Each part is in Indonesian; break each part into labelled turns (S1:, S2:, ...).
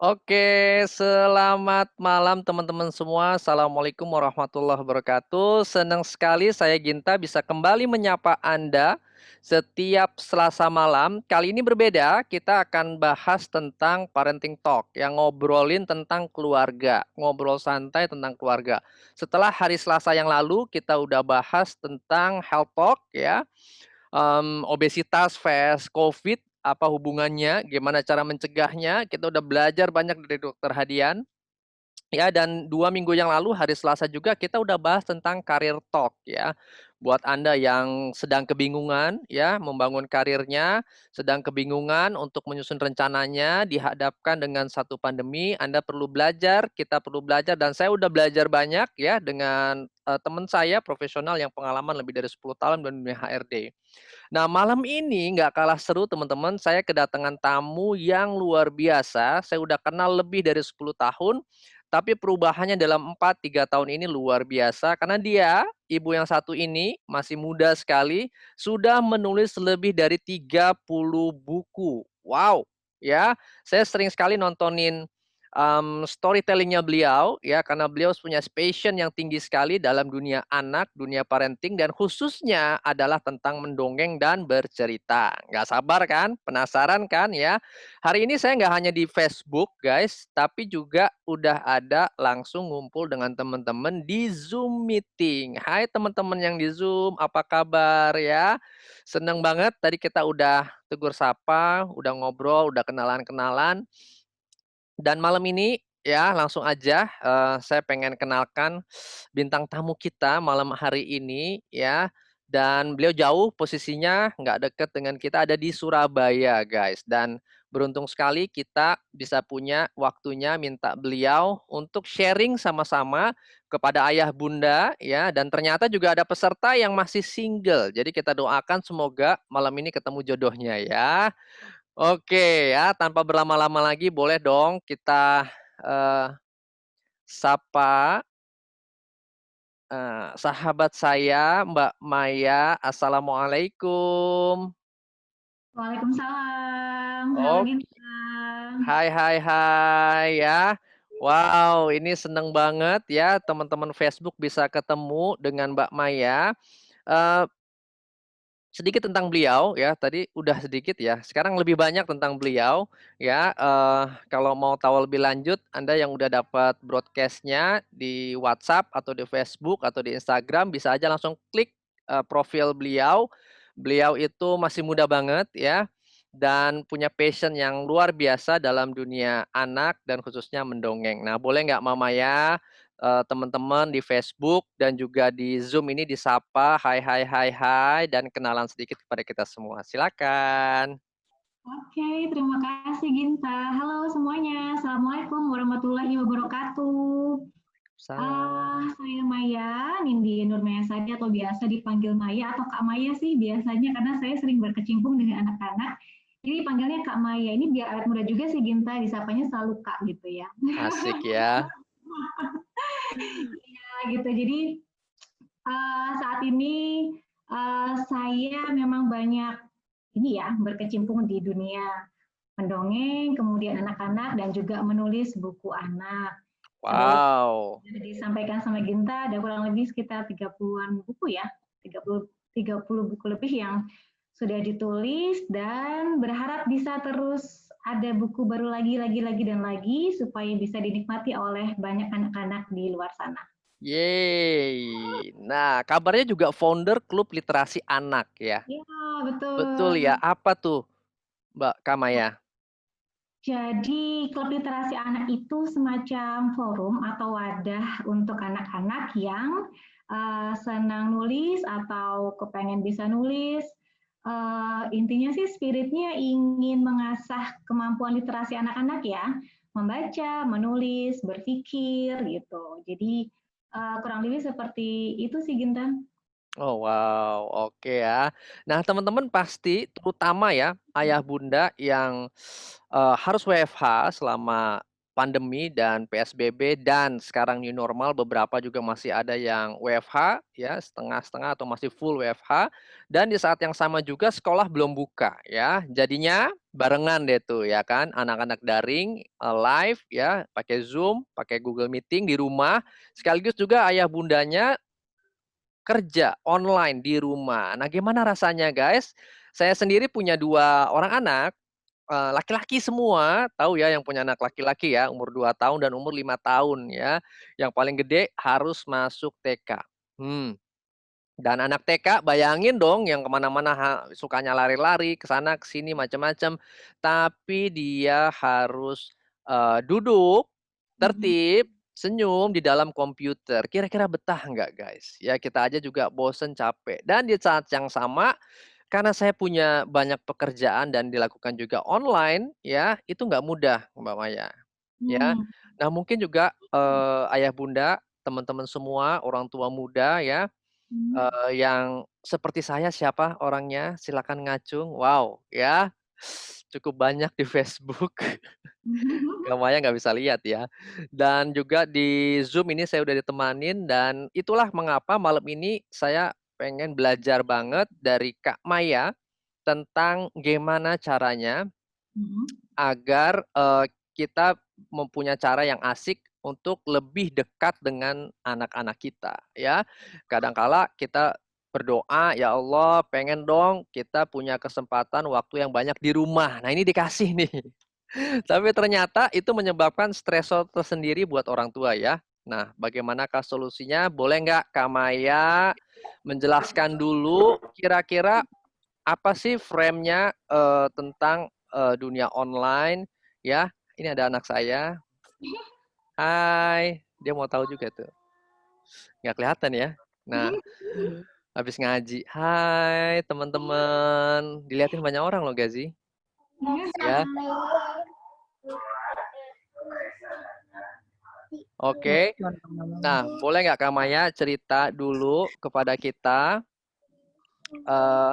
S1: Oke, selamat malam teman-teman semua. Assalamualaikum warahmatullahi wabarakatuh. Senang sekali saya Ginta bisa kembali menyapa Anda setiap Selasa malam. Kali ini berbeda, kita akan bahas tentang parenting talk yang ngobrolin tentang keluarga, ngobrol santai tentang keluarga. Setelah hari Selasa yang lalu kita udah bahas tentang health talk ya, obesitas vs Covid, apa hubungannya, gimana cara mencegahnya, kita udah belajar banyak dari Dokter Hadian. Ya, dan 2 minggu yang lalu hari Selasa juga kita udah bahas tentang career talk ya. Buat Anda yang sedang kebingungan ya, membangun karirnya, sedang kebingungan untuk menyusun rencananya, dihadapkan dengan satu pandemi, Anda perlu belajar, kita perlu belajar, dan saya udah belajar banyak ya dengan teman saya profesional yang pengalaman lebih dari 10 tahun di dunia HRD. Nah, malam ini nggak kalah seru teman-teman, saya kedatangan tamu yang luar biasa, saya udah kenal lebih dari 10 tahun, tapi perubahannya dalam 3 tahun ini luar biasa, karena dia, ibu yang satu ini, masih muda sekali, sudah menulis lebih dari 30 buku. Wow! Ya, saya sering sekali nontonin, storytelling-nya beliau, ya, karena beliau punya passion yang tinggi sekali dalam dunia anak, dunia parenting, dan khususnya adalah tentang mendongeng dan bercerita. Nggak sabar kan? Penasaran kan ya? Hari ini saya nggak hanya di Facebook guys, tapi juga udah ada langsung ngumpul dengan teman-teman di Zoom meeting. Hai teman-teman yang di Zoom, apa kabar ya? Seneng banget tadi kita udah tegur sapa, udah ngobrol, udah kenalan-kenalan. Dan malam ini ya langsung aja, saya pengen kenalkan bintang tamu kita malam hari ini ya, dan beliau jauh posisinya, nggak deket dengan kita, ada di Surabaya guys, dan beruntung sekali kita bisa punya waktunya minta beliau untuk sharing sama-sama kepada ayah bunda ya, dan ternyata juga ada peserta yang masih single. Jadi kita doakan semoga malam ini ketemu jodohnya ya. Oke ya, tanpa berlama-lama lagi boleh dong kita, eee, sapa, sahabat saya Mbak Maya. Assalamualaikum.
S2: Waalaikumsalam. Halo
S1: Oh,
S2: Ginta.
S1: hai hai hai ya. Wow, ini seneng banget ya teman-teman Facebook bisa ketemu dengan Mbak Maya. Eee Sedikit tentang beliau ya, tadi udah sedikit ya, sekarang lebih banyak tentang beliau ya, kalau mau tahu lebih lanjut Anda yang udah dapat broadcast-nya di WhatsApp atau di Facebook atau di Instagram bisa aja langsung klik, profil beliau. Beliau itu masih muda banget ya, dan punya passion yang luar biasa dalam dunia anak dan khususnya mendongeng. Nah, boleh nggak Mama ya, teman-teman di Facebook dan juga di Zoom ini disapa, "Hai hai hai hai," dan kenalan sedikit kepada kita semua. Silakan.
S2: Oke, terima kasih Ginta. Halo semuanya, Assalamualaikum warahmatullahi wabarakatuh.
S1: Salam.
S2: Saya Maya, Nindi Nurmayasari atau biasa dipanggil Maya atau Kak Maya sih biasanya karena saya sering berkecimpung dengan anak-anak. Jadi panggilnya Kak Maya ini biar awet muda juga sih Ginta, disapanya selalu Kak gitu ya.
S1: Asik ya.
S2: Iya gitu. Jadi saat ini saya memang banyak ini ya berkecimpung di dunia mendongeng, kemudian anak-anak dan juga menulis buku anak. Terus
S1: Wow.
S2: disampaikan sama Ginta ada kurang lebih sekitar 30-an buku ya, 30 buku lebih yang sudah ditulis dan berharap bisa terus ada buku baru lagi dan lagi supaya bisa dinikmati oleh banyak anak-anak di luar sana.
S1: Yeay. Nah, kabarnya juga founder klub literasi anak ya?
S2: Iya, betul.
S1: Betul ya? Apa tuh, Mbak Kamaya?
S2: Jadi, klub literasi anak itu semacam forum atau wadah untuk anak-anak yang senang nulis atau kepengen bisa nulis. Intinya sih spiritnya ingin mengasah kemampuan literasi anak-anak ya, membaca, menulis, berpikir gitu. Jadi kurang lebih seperti itu sih Gintan.
S1: Oh wow, oke ya. Nah teman-teman pasti terutama ya ayah bunda yang, harus WFH selama pandemi dan PSBB dan sekarang new normal, beberapa juga masih ada yang WFH ya, setengah-setengah atau masih full WFH, dan di saat yang sama juga sekolah belum buka ya. Jadinya barengan deh tuh ya kan, anak-anak daring, live ya, pakai Zoom, pakai Google Meeting di rumah, sekaligus juga ayah bundanya kerja online di rumah. Nah, gimana rasanya, guys? Saya sendiri punya 2 orang anak, laki-laki semua, tahu ya yang punya anak laki-laki ya, umur 2 tahun dan umur 5 tahun ya. Yang paling gede harus masuk TK. Hmm. Dan anak TK bayangin dong yang kemana-mana sukanya lari-lari, ke sana ke sini macam-macam, tapi dia harus, duduk,
S2: Mhm.
S1: tertib, senyum di dalam komputer. Kira-kira betah nggak, guys? Ya kita aja juga bosen, capek. Dan di saat yang sama, karena saya punya banyak pekerjaan dan dilakukan juga online ya, itu nggak mudah, Mbak Maya, ya.
S2: Mmm.
S1: Nah mungkin juga, ayah bunda, teman-teman semua, orang tua muda ya,
S2: Mhm.
S1: yang seperti saya siapa orangnya? Silakan ngacung. Wow, ya, cukup banyak di Facebook. Maya nggak bisa lihat ya. Dan juga di Zoom ini saya udah ditemanin dan itulah mengapa malam ini saya pengen belajar banget dari Kak Maya tentang gimana caranya
S2: Mhm.
S1: agar, kita mempunyai cara yang asik untuk lebih dekat dengan anak-anak kita, ya. Kadang kala kita berdoa, "Ya Allah, pengen dong kita punya kesempatan waktu yang banyak di rumah." Nah, ini dikasih nih. Tapi ternyata itu menyebabkan stresor tersendiri buat orang tua ya. Nah, bagaimanakah solusinya? Boleh nggak Kak Maya menjelaskan dulu kira-kira apa sih frame-nya, tentang, dunia online ya. Ini ada anak saya. Hai, dia mau tahu juga tuh. Nggak kelihatan ya. Nah, habis ngaji. Hai teman-teman, dilihatin banyak orang loh Gazi, ya. Oke. Nah, boleh nggak Kak Maya cerita dulu kepada kita,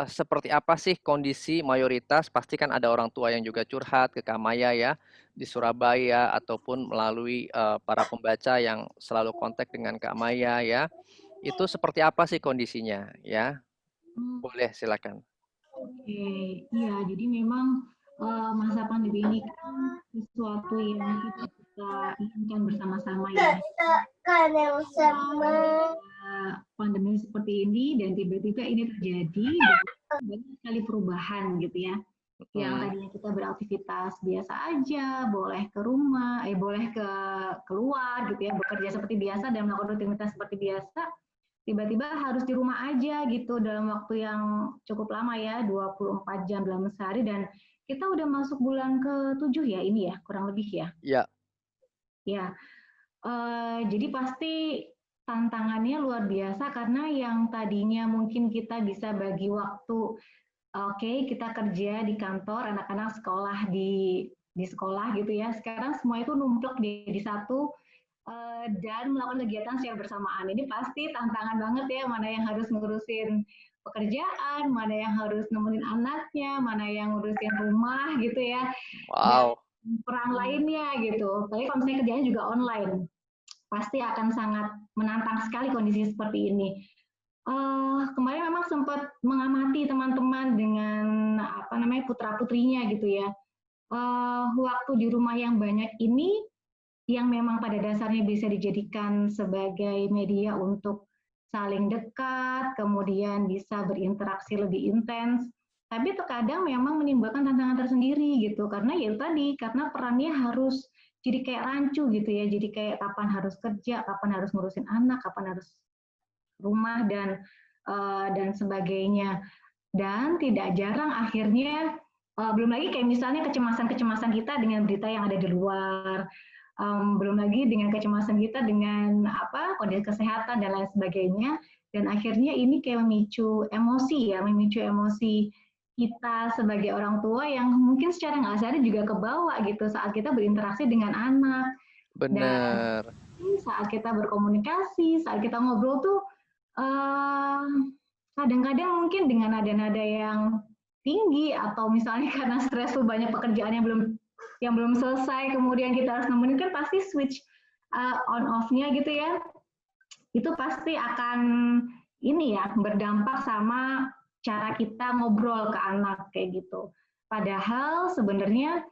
S1: seperti apa sih kondisi mayoritas, pasti kan ada orang tua yang juga curhat ke Kak Maya ya, di Surabaya ataupun melalui, para pembaca yang selalu kontak dengan Kak Maya ya. Itu seperti apa sih kondisinya ya?
S2: Mmm.
S1: Boleh silakan.
S2: Oke, iya jadi memang, masa pandemi ini kan sesuatu yang tidak kita inginkan bersama-sama ya. Pandemi seperti ini dan tiba-tiba ini terjadi dan banyak sekali perubahan gitu ya. Yang
S1: Mhm,
S2: tadinya kita beraktivitas biasa aja, boleh ke rumah, boleh keluar gitu ya, bekerja seperti biasa dan melakukan rutinitas seperti biasa, tiba-tiba harus di rumah aja gitu dalam waktu yang cukup lama ya, 24 jam dalam sehari dan kita udah masuk bulan ke-7 ya ini ya, kurang lebih ya?
S1: iya,
S2: Ya, jadi pasti tantangannya luar biasa karena yang tadinya mungkin kita bisa bagi waktu, oke kita kerja di kantor, anak-anak sekolah di sekolah gitu ya, sekarang semua itu numplek di satu, dan melakukan kegiatan secara bersamaan. Ini pasti tantangan banget ya, mana yang harus ngurusin pekerjaan, mana yang harus nemenin anaknya, mana yang ngurusin rumah gitu ya, dan
S1: wow,
S2: peran lainnya gitu. Tapi kalau misalnya kerjanya juga online, pasti akan sangat menantang sekali kondisi seperti ini. Kemarin memang sempat mengamati teman-teman dengan apa namanya putra putrinya gitu ya. Waktu di rumah yang banyak ini yang memang pada dasarnya bisa dijadikan sebagai media untuk saling dekat, kemudian bisa berinteraksi lebih intens. Tapi terkadang memang menimbulkan tantangan tersendiri gitu, karena ya tadi, karena perannya harus jadi kayak rancu gitu ya, jadi kayak kapan harus kerja, kapan harus ngurusin anak, kapan harus rumah dan sebagainya. Dan tidak jarang akhirnya belum lagi kayak misalnya kecemasan-kecemasan kita dengan berita yang ada di luar, belum lagi dengan kecemasan kita dengan apa kondisi kesehatan dan lain sebagainya. Dan akhirnya ini kayak memicu emosi kita sebagai orang tua yang mungkin secara nggak sadar juga kebawa gitu saat kita berinteraksi dengan anak dan
S1: bener.
S2: saat kita berkomunikasi, saat kita ngobrol tuh eh, kadang-kadang mungkin dengan nada-nada yang tinggi atau misalnya karena stres banyak pekerjaan yang belum yang belum selesai, kemudian kita harus nemenin, kan pasti switch on off-nya gitu ya, itu pasti akan ini ya, berdampak sama cara kita ngobrol ke anak kayak gitu. Padahal sebenarnya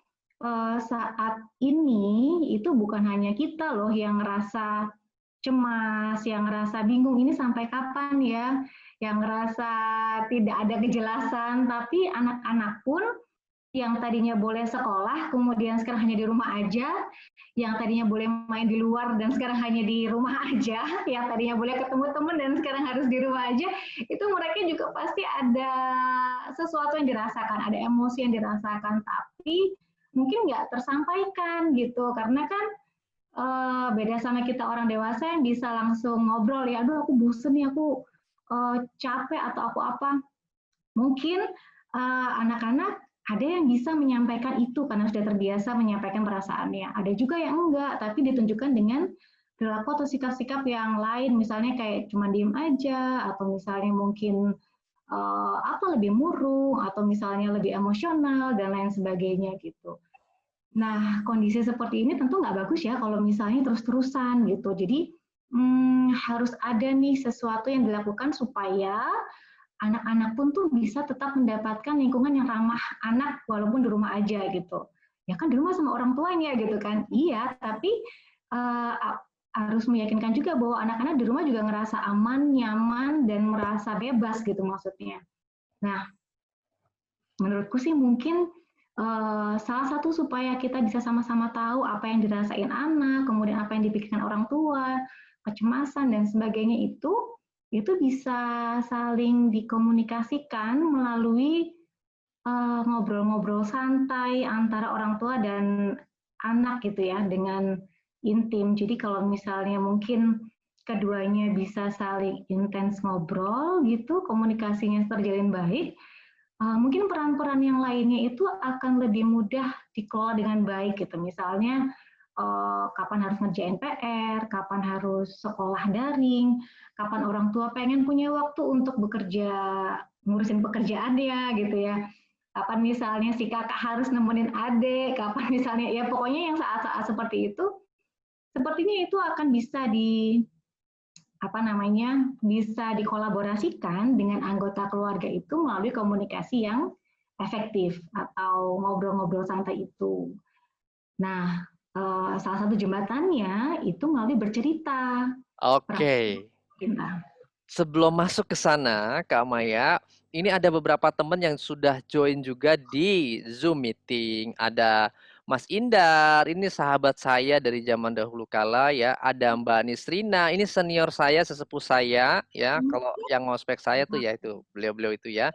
S2: saat ini itu bukan hanya kita loh yang ngerasa cemas, yang ngerasa bingung ini sampai kapan ya, yang ngerasa tidak ada kejelasan, tapi anak-anak pun yang tadinya boleh sekolah, kemudian sekarang hanya di rumah aja, yang tadinya boleh main di luar dan sekarang hanya di rumah aja, yang tadinya boleh ketemu teman dan sekarang harus di rumah aja, itu mereka juga pasti ada sesuatu yang dirasakan, ada emosi yang dirasakan, tapi mungkin nggak tersampaikan gitu, karena kan beda sama kita orang dewasa yang bisa langsung ngobrol ya, aduh aku bosen nih, aku capek atau aku apa. Mungkin anak-anak ada yang bisa menyampaikan itu karena sudah terbiasa menyampaikan perasaannya. Ada juga yang enggak, tapi ditunjukkan dengan perilaku atau sikap-sikap yang lain, misalnya kayak cuma diem aja, atau misalnya mungkin lebih murung, atau misalnya lebih emosional dan lain sebagainya gitu. Nah, kondisi seperti ini tentu nggak bagus ya kalau misalnya terus-terusan gitu. Jadi harus ada nih sesuatu yang dilakukan supaya anak-anak pun tuh bisa tetap mendapatkan lingkungan yang ramah anak walaupun di rumah aja gitu. Ya kan di rumah sama orang tuanya gitu kan. Iya, tapi uh, harus meyakinkan juga bahwa anak-anak di rumah juga ngerasa aman, nyaman, dan merasa bebas gitu maksudnya. Nah, menurutku sih mungkin salah satu supaya kita bisa sama-sama tahu apa yang dirasain anak, kemudian apa yang dipikirkan orang tua, kecemasan dan sebagainya itu bisa saling dikomunikasikan melalui ngobrol-ngobrol santai antara orang tua dan anak gitu ya, dengan intim. Jadi kalau misalnya mungkin keduanya bisa saling intens ngobrol gitu, komunikasinya terjalin baik, mungkin peran-peran yang lainnya itu akan lebih mudah dikelola dengan baik gitu. Misalnya kapan harus ngerjain PR, kapan harus sekolah daring, kapan orang tua pengen punya waktu untuk bekerja, ngurusin pekerjaannya gitu ya. Kapan misalnya si kakak harus nemenin adik, kapan misalnya ya pokoknya yang saat-saat seperti itu, sepertinya itu akan bisa bisa dikolaborasikan dengan anggota keluarga itu melalui komunikasi yang efektif atau ngobrol-ngobrol santai itu. Nah, salah satu jembatannya itu melalui bercerita.
S1: Oke. Sebelum masuk ke sana, Kak Maya, ini ada beberapa teman yang sudah join juga di Zoom meeting. Ada Mas Indar, ini sahabat saya dari zaman dahulu kala ya. Ada Mbak Nisrina, ini senior saya, sesepuh saya ya. Kalau yang ngospek saya tuh ya itu, beliau-beliau itu ya.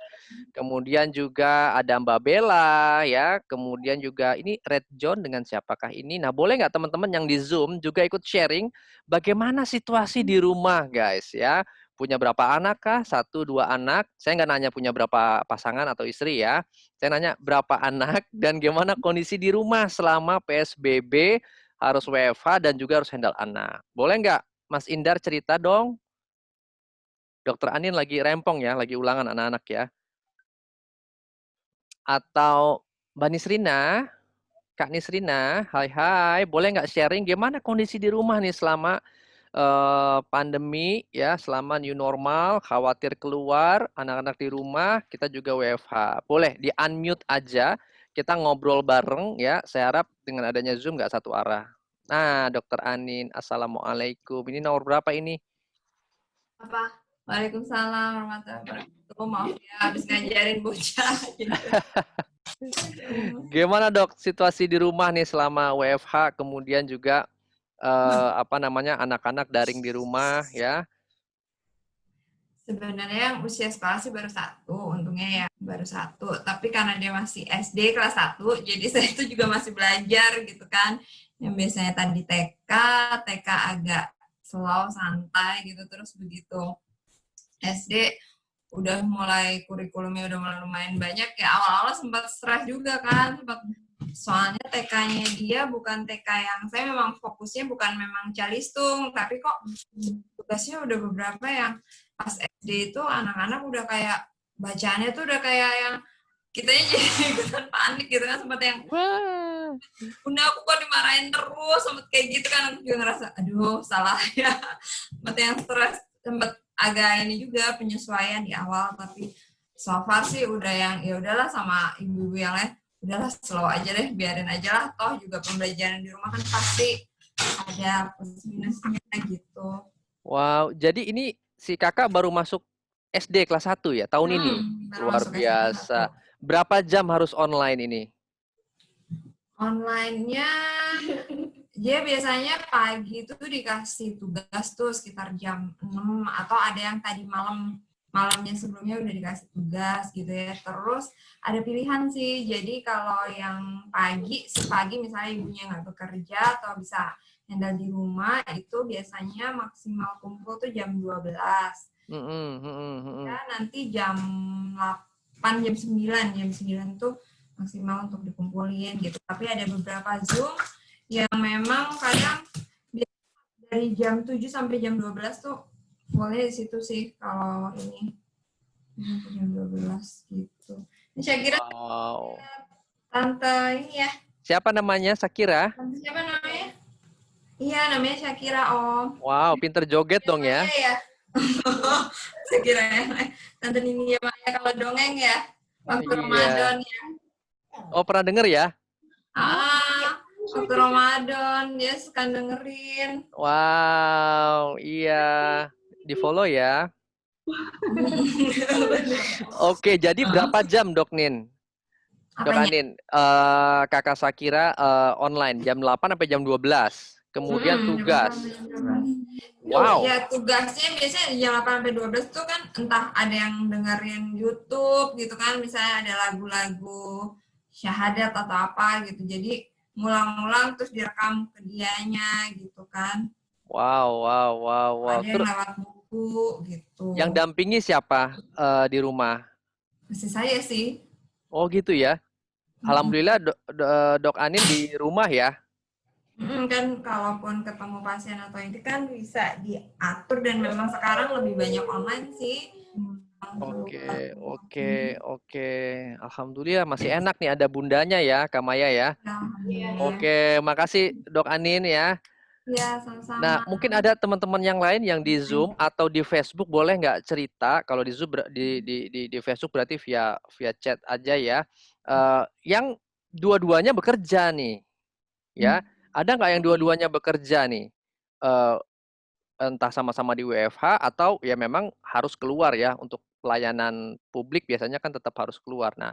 S1: Kemudian juga ada Mbak Bella ya. Kemudian juga ini Red John dengan siapakah ini? Nah, boleh nggak teman-teman yang di Zoom juga ikut sharing bagaimana situasi di rumah, guys ya? Punya berapa anak kah? Satu, dua anak. Saya nggak nanya punya berapa pasangan atau istri ya. Saya nanya berapa anak dan gimana kondisi di rumah selama PSBB, harus WFH dan juga harus handle anak. Boleh nggak Mas Indar cerita dong? Dokter Anin lagi rempong ya, lagi ulangan anak-anak ya. Atau Mbak Nisrina, Kak Nisrina, hai hai, boleh nggak sharing gimana kondisi di rumah nih selama pandemi ya, selama new normal, khawatir keluar, anak-anak di rumah, kita juga WFH. Boleh di unmute aja, kita ngobrol bareng ya. Saya harap dengan adanya Zoom nggak satu arah. Nah, Dokter Anin, Assalamualaikum. Ini nomor berapa ini?
S3: Apa? Waalaikumsalam warahmatullahi wabarakatuh. Maaf ya, habis ngajarin bocah gitu.
S1: Gimana dok situasi di rumah nih selama WFH, kemudian juga anak-anak daring di rumah ya?
S3: Sebenarnya usia sekolah sih baru 1, untungnya ya baru 1. Tapi karena dia masih SD kelas 1, jadi saya itu juga masih belajar gitu kan. Yang biasanya tadi TK agak slow, santai gitu, terus begitu SD udah mulai kurikulumnya udah mulai lumayan banyak ya, awal-awal sempat stres juga kan, soalnya TK-nya dia bukan TK yang saya memang fokusnya bukan memang calistung, tapi kok tugasnya udah beberapa yang pas SD itu anak-anak udah kayak bacaannya tuh udah kayak yang kitanya jadi ikutan panik gitu kan, sempat yang Bunda aku kok dimarahin terus, sempet kayak gitu kan, aku juga ngerasa, aduh salah ya. Sempet yang stres, sempet agak ini juga penyesuaian di awal, tapi so far sih udah yang ya udahlah sama ibu-ibu yang lain, udahlah slow aja deh, biarin aja lah, toh juga pembelajaran di rumah kan pasti ada plus minusnya gitu.
S1: Wow, jadi ini si kakak baru masuk SD kelas 1 ya tahun ini?
S3: Baru
S1: Luar
S3: masuk SD kelas 1.
S1: biasa. Berapa jam harus online ini?
S3: Online-nya dia biasanya pagi itu dikasih tugas tuh sekitar jam 6 atau ada yang tadi malamnya sebelumnya udah dikasih tugas gitu ya. Terus ada pilihan sih. Jadi kalau yang pagi misalnya ibunya nggak bekerja atau bisa handle di rumah, itu biasanya maksimal kumpul tuh jam 12. Ya, nanti jam 8, jam 9 tuh maksimal untuk dikumpulin gitu. Tapi ada beberapa Zoom yang memang kadang dari jam 7 sampai jam 12 tuh boleh di situ sih kalau ini jam 12 gitu. Ini saya kira tante ini ya.
S1: Siapa namanya? Sakira?
S3: Tante siapa namanya? Iya, namanya Syakira, Om.
S1: Wow, pinter joget dong ya.
S3: Iya. Syakira ya. Tante Nini ya Maya kalau dongeng ya. Waktu Ramadan ya.
S1: Oh, pernah denger ya?
S3: Waktu Ramadan dia suka dengerin.
S1: Wow, iya. Di-follow ya. Oke, jadi berapa jam Dok Nin? Dok Anin, Kakak Sakira online jam 8 sampai jam 12. Kemudian tugas.
S3: Wow. Ya, tugasnya biasanya jam 8 sampai 12 tuh kan entah ada yang dengerin YouTube gitu kan, misalnya ada lagu-lagu syahadat atau apa gitu. Jadi ngulang-ngulang terus direkam ke dianya gitu kan.
S1: Wow.
S3: Ada yang lewat buku gitu.
S1: Yang dampingi siapa di rumah?
S3: Masih saya sih.
S1: Oh gitu ya. Alhamdulillah Dok Anin di rumah ya.
S3: Kan kalaupun ketemu pasien atau ini kan bisa diatur dan memang sekarang lebih banyak online sih.
S1: Oke. Alhamdulillah masih enak nih ada bundanya ya, Kak Maya ya. Oke, makasih Dok Anin ya.
S3: Ya, sama-sama.
S1: Nah, mungkin ada teman-teman yang lain yang di Zoom atau di Facebook boleh nggak cerita? Kalau di Zoom di Facebook berarti via chat aja ya. Yang dua-duanya bekerja nih, ya. Ada nggak yang dua-duanya bekerja nih? Entah sama-sama di WFH atau ya memang harus keluar ya untuk pelayanan publik biasanya kan tetap harus keluar. Nah,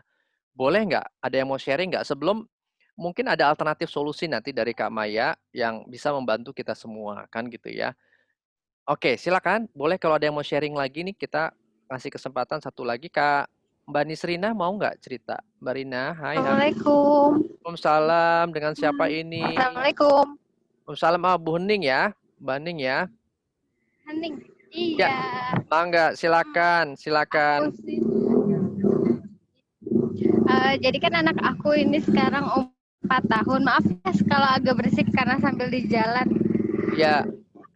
S1: boleh nggak ada yang mau sharing nggak sebelum mungkin ada alternatif solusi nanti dari Kak Maya yang bisa membantu kita semua kan gitu ya. Oke, silakan. Boleh kalau ada yang mau sharing lagi nih kita kasih kesempatan satu lagi Kak Mbak Nisrina mau nggak cerita? Mbak Rina, hai.
S4: Assalamualaikum.
S1: Waalaikumsalam. Dengan siapa ini?
S4: Assalamualaikum.
S1: Waalaikumsalam. Bu Hening ya, Mbak Hening ya.
S4: Hening. Iya.
S1: Ya, mangga, silakan.
S4: Jadi kan anak aku ini sekarang 4 tahun. Maaf ya kalau agak berisik karena sambil di jalan.
S1: Ya.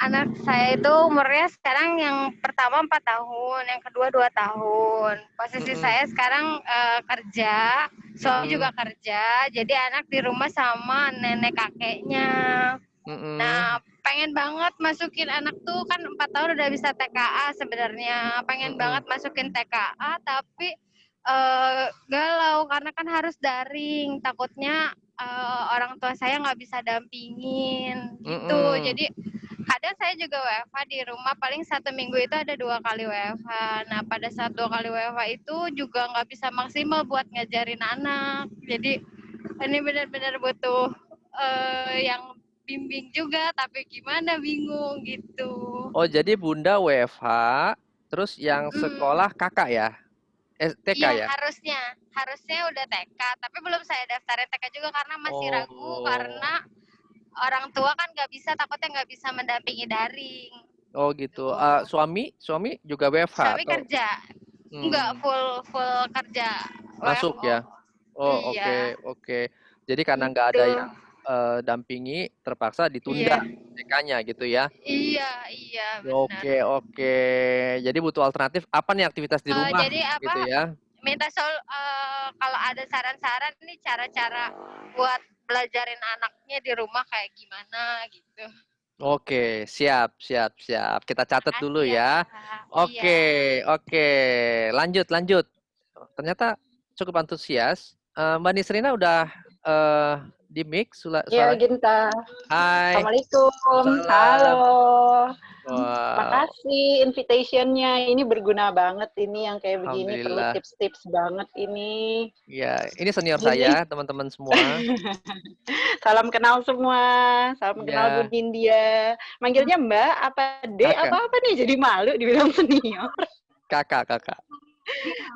S4: Anak saya itu umurnya sekarang yang pertama 4 tahun, yang kedua 2 tahun. Posisi saya sekarang kerja, suami juga kerja. Jadi anak di rumah sama nenek kakeknya. Nah, pengen banget masukin anak tuh kan 4 tahun udah bisa TKA sebenarnya. Pengen banget masukin TKA tapi galau karena kan harus daring. Takutnya orang tua saya nggak bisa dampingin gitu. Jadi kadang saya juga WFH di rumah, paling 1 minggu itu ada 2 kali WFH. Nah, pada saat 2 kali WFH itu juga nggak bisa maksimal buat ngajarin anak. Jadi ini benar-benar butuh yang bimbing juga, tapi gimana bingung gitu.
S1: Oh, jadi Bunda WFH, terus yang sekolah kakak ya? TK ya?
S4: Harusnya udah TK, tapi belum saya daftarin TK juga karena masih ragu karena orang tua kan nggak bisa, takutnya nggak bisa mendampingi daring.
S1: Oh gitu. Suami juga WFH?
S4: Suami atau? Kerja, nggak full kerja.
S1: Masuk WFO. Ya? Oh iya. Oke. Jadi karena nggak ada yang dampingi, terpaksa ditunda TK-nya gitu ya?
S4: Iya benar.
S1: Oke. Jadi butuh alternatif. Apa nih aktivitas di rumah?
S4: Jadi apa? Gitu ya? Minta kalau ada saran-saran nih cara-cara buat belajarin anaknya di rumah kayak gimana gitu.
S1: Oke, siap, siap, siap. Kita catat dulu
S4: Makasih ya
S1: ya.
S4: Kak. Iya.
S1: Oke, oke. Lanjut, lanjut. Ternyata cukup antusias. Mbak Nisrina udah di mix
S5: Ya,
S1: suaranya.
S5: Ginta.
S1: Hai,
S5: Assalamualaikum.
S1: salam.
S5: Halo.
S1: Wow,
S5: Makasih invitation-nya. Ini berguna banget ini yang kayak begini. Perlu
S1: alhamdulillah.
S5: tips-tips banget ini.
S1: Ya, ini senior
S5: Gini,
S1: saya, teman-teman semua.
S5: salam kenal semua. Salam kenal Bu
S1: Ya,
S5: Nindya. Manggilnya Mbak, apa Dek,
S1: kakak,
S5: apa nih? Jadi malu dibilang senior.
S1: kakak, kakak.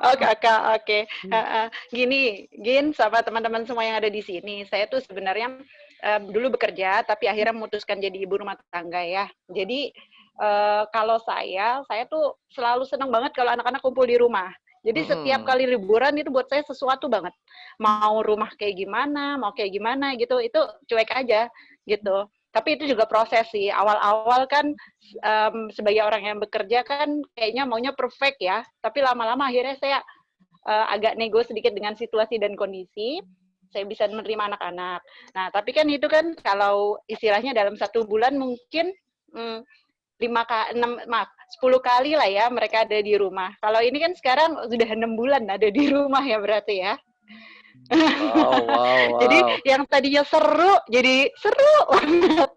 S5: Oh kakak, oke. Gini, Gin, sama teman-teman semua yang ada di sini. Saya tuh sebenarnya dulu bekerja, tapi akhirnya memutuskan jadi ibu rumah tangga ya. Jadi kalau saya tuh selalu senang banget kalau anak-anak kumpul di rumah. Jadi setiap
S1: Mm-mm.
S5: kali liburan itu buat saya sesuatu banget. Mau rumah kayak gimana, mau kayak gimana gitu, itu cuek aja gitu. Tapi itu juga proses sih. Awal-awal kan sebagai orang yang bekerja kan kayaknya maunya perfect ya. Tapi lama-lama akhirnya saya agak nego sedikit dengan situasi dan kondisi. Saya bisa menerima anak-anak. Nah, tapi kan itu kan kalau istilahnya dalam 1 bulan mungkin 10 kali lah ya mereka ada di rumah. Kalau ini kan sekarang sudah 6 bulan ada di rumah ya berarti ya.
S1: Wow, wow,
S5: Jadi
S1: wow.
S5: yang tadinya seru jadi seru banget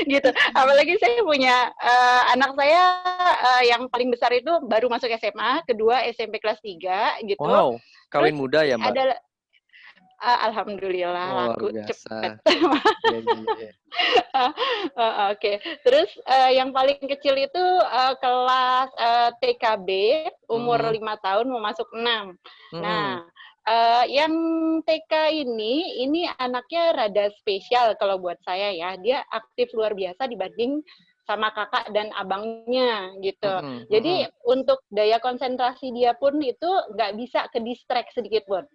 S5: gitu. Apalagi saya punya anak saya yang paling besar itu baru masuk SMA, kedua SMP kelas 3 gitu.
S1: Wow,
S5: Terus
S1: kawin muda ya, Mbak?
S5: ada alhamdulillah
S1: Luar
S5: laku cepet.
S1: biasa. Ya, ya, ya.
S5: Oke. Terus yang paling kecil itu kelas TKB umur
S1: Mm-mm.
S5: 5 tahun mau masuk 6.
S1: Mm-mm.
S5: Nah, yang TK ini anaknya rada spesial kalau buat saya ya. Dia aktif luar biasa dibanding sama kakak dan abangnya gitu.
S1: Mm-mm.
S5: Jadi
S1: Mm-mm.
S5: untuk daya konsentrasi dia pun itu nggak bisa ke distract sedikit pun.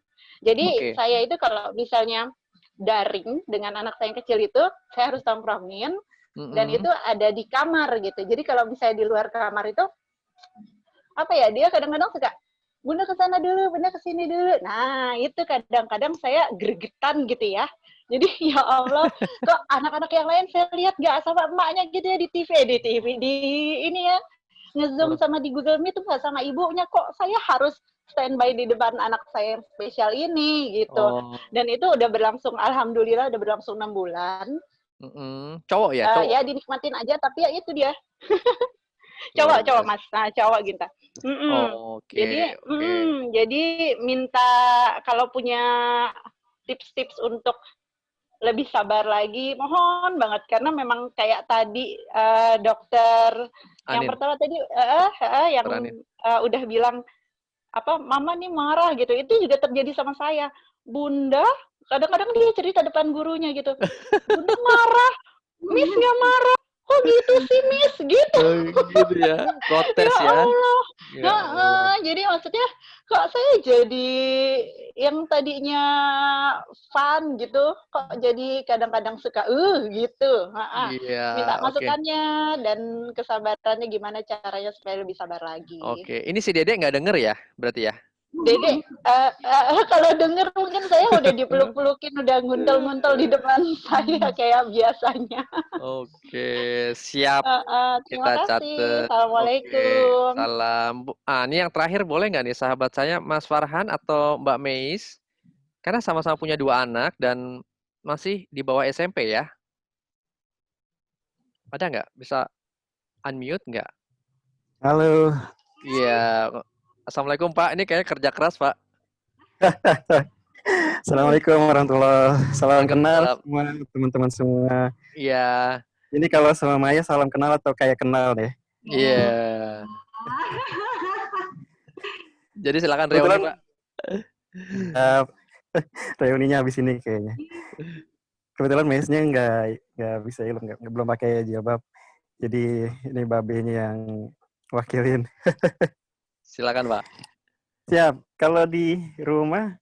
S5: Jadi
S1: Oke.
S5: saya itu kalau misalnya daring dengan anak saya yang kecil itu, saya harus tongkrongin dan
S1: Mm-mm.
S5: itu ada di kamar gitu. Jadi kalau misalnya di luar kamar itu apa ya, dia kadang-kadang suka Bunda ke sana dulu, Bunda ke sini dulu. Nah, itu kadang-kadang saya gregetan gitu ya. Jadi ya Allah, kok anak-anak yang lain saya lihat nggak sama emaknya gitu ya di TV, di ini ya, nge-zoom
S1: Oh.
S5: sama di Google Meet tuh nggak sama ibunya, kok saya harus standby di depan anak saya yang spesial ini gitu.
S1: Oh.
S5: Dan itu udah berlangsung, alhamdulillah udah berlangsung 6 bulan.
S1: Mm-mm. Cowok ya,
S5: Ya
S1: cowok.
S5: dinikmatin aja, tapi ya itu dia.
S1: Luar
S5: Cowok
S1: biasa.
S5: Mas, nah cowok Ginta.
S1: Oke, oke.
S5: Jadi minta kalau punya tips-tips untuk lebih sabar lagi, mohon banget karena memang kayak tadi dokter yang
S1: Anin,
S5: pertama tadi yang
S1: Anin.
S5: udah bilang apa mama nih marah gitu, itu juga terjadi sama saya. Bunda kadang-kadang dia cerita depan gurunya gitu, Bunda marah, Miss nggak marah, kok gitu sih Miss gitu.
S1: Oh, gitu ya. Protes
S5: Ya
S1: ya.
S5: Allah.
S1: Ya Allah.
S5: Jadi maksudnya kok saya jadi yang tadinya fun gitu, kok jadi kadang-kadang suka gitu.
S1: Iya,
S5: Minta
S1: oke.
S5: masukannya dan kesabarannya gimana caranya supaya lebih sabar lagi.
S1: Oke. Ini si Dede nggak denger ya, berarti ya?
S5: Dede, kalau denger mungkin saya udah dipeluk-pelukin, udah nguntel-nguntel di depan saya kayak biasanya.
S1: Oke, siap.
S5: Terima
S1: Kita
S5: kasih.
S1: catat. Oke,
S5: Assalamualaikum.
S1: salam. Ini yang terakhir boleh nggak nih sahabat saya, Mas Farhan atau Mbak Meis? Karena sama-sama punya 2 anak dan masih di bawah SMP ya. Ada nggak? Bisa unmute nggak?
S6: Halo,
S1: Iya. Assalamualaikum Pak. Ini kayaknya kerja keras Pak.
S6: Assalamualaikum warahmatullahi wabarakatuh. Salam kenal
S1: Waalaikumsalam.
S6: semua teman-teman semua.
S1: Iya.
S6: Ini kalau sama Maya salam kenal atau kayak kenal deh.
S1: Iya. Jadi silakan reuni
S6: Kebetulan
S1: Pak.
S6: uh, reuninya habis ini kayaknya. Kebetulan Maisnya nggak bisa belum pakai jilbab. Jadi ini babenya yang wakilin.
S1: Silakan Pak.
S6: Siap. Kalau di rumah